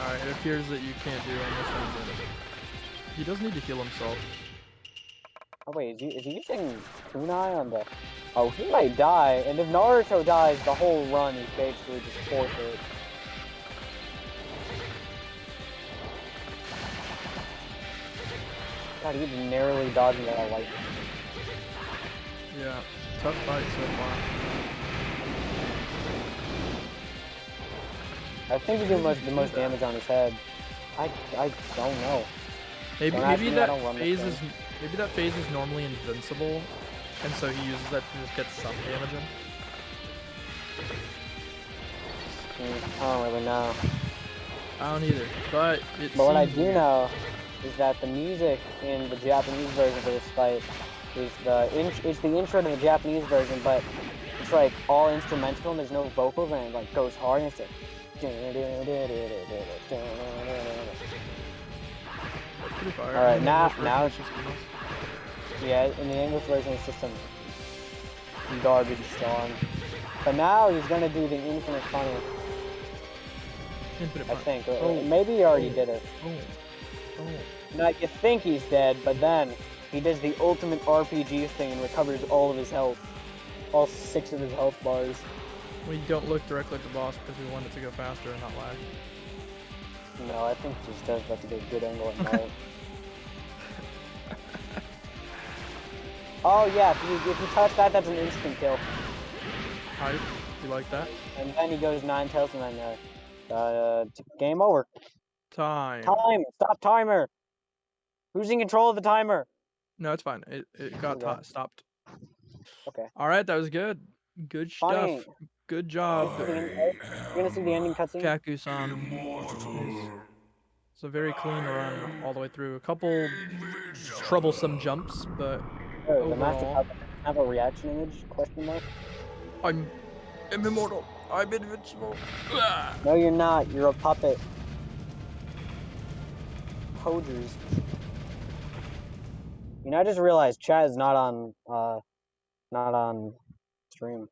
Alright, it appears that you can't do almost anything. He does need to heal himself.
Oh wait, is he using kunai on the... Oh, he might die, and if Naruto dies, the whole run is basically just forfeit. God, he's narrowly dodging that lightning.
Yeah, tough fight so far.
I think he did the most damage on his head. I don't know.
Maybe
Don't ask
maybe
me, I
that
don't run this
phase is normally invincible, and so he uses that to just get some damage in.
I don't really know.
I don't either, but
But what I
seems
do
weird.
know is that the music in the Japanese version of this fight is it's the intro to the Japanese version, but it's like all instrumental and there's no vocals, and it like goes hard and it's like...
Pretty fire.
Alright,
In the
now-
English version,
now-
it's just seamless.
Yeah, in the English version it's just some garbage song. But now he's gonna do the infinite funny.
Infinite
I
punch.
think.
Oh.
Maybe he already did it.
Oh.
Now you think he's dead, but then he does the ultimate RPG thing and recovers all of his health. All 6 of his health bars.
We don't look directly at the boss because we want it to go faster and not lag.
No, I think he just does that to get a good angle at night. Oh yeah, if you touch that, that's an instant kill.
Hype. You like that?
And then he goes 9 tails and then game over.
Time.
Time! Stop timer! Who's in control of the timer?
No, it's fine. It got
Okay.
stopped.
Okay.
All right, that was good. Good
Funny.
stuff. Good job,
You're gonna see the ending cutscene?
Kaku-san. It's a very clean run all the way through. A couple troublesome jumps, but
Oh, the master
overall,
puppet doesn't have a reaction image? Question mark?
I'm immortal. I'm invincible.
No, you're not. You're a puppet. Hogers. You know, I just realized chat is not on stream.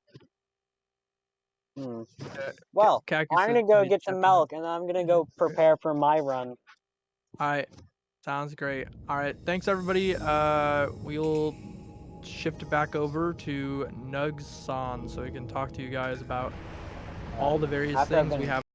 Well,
Kaku
I'm gonna
said
go
to
get some milk, and I'm gonna go prepare for my run.
All right, sounds great. All right, thanks everybody. We'll shift back over to Nugs-san so he can talk to you guys about all the various
After I've
things we
been-
have.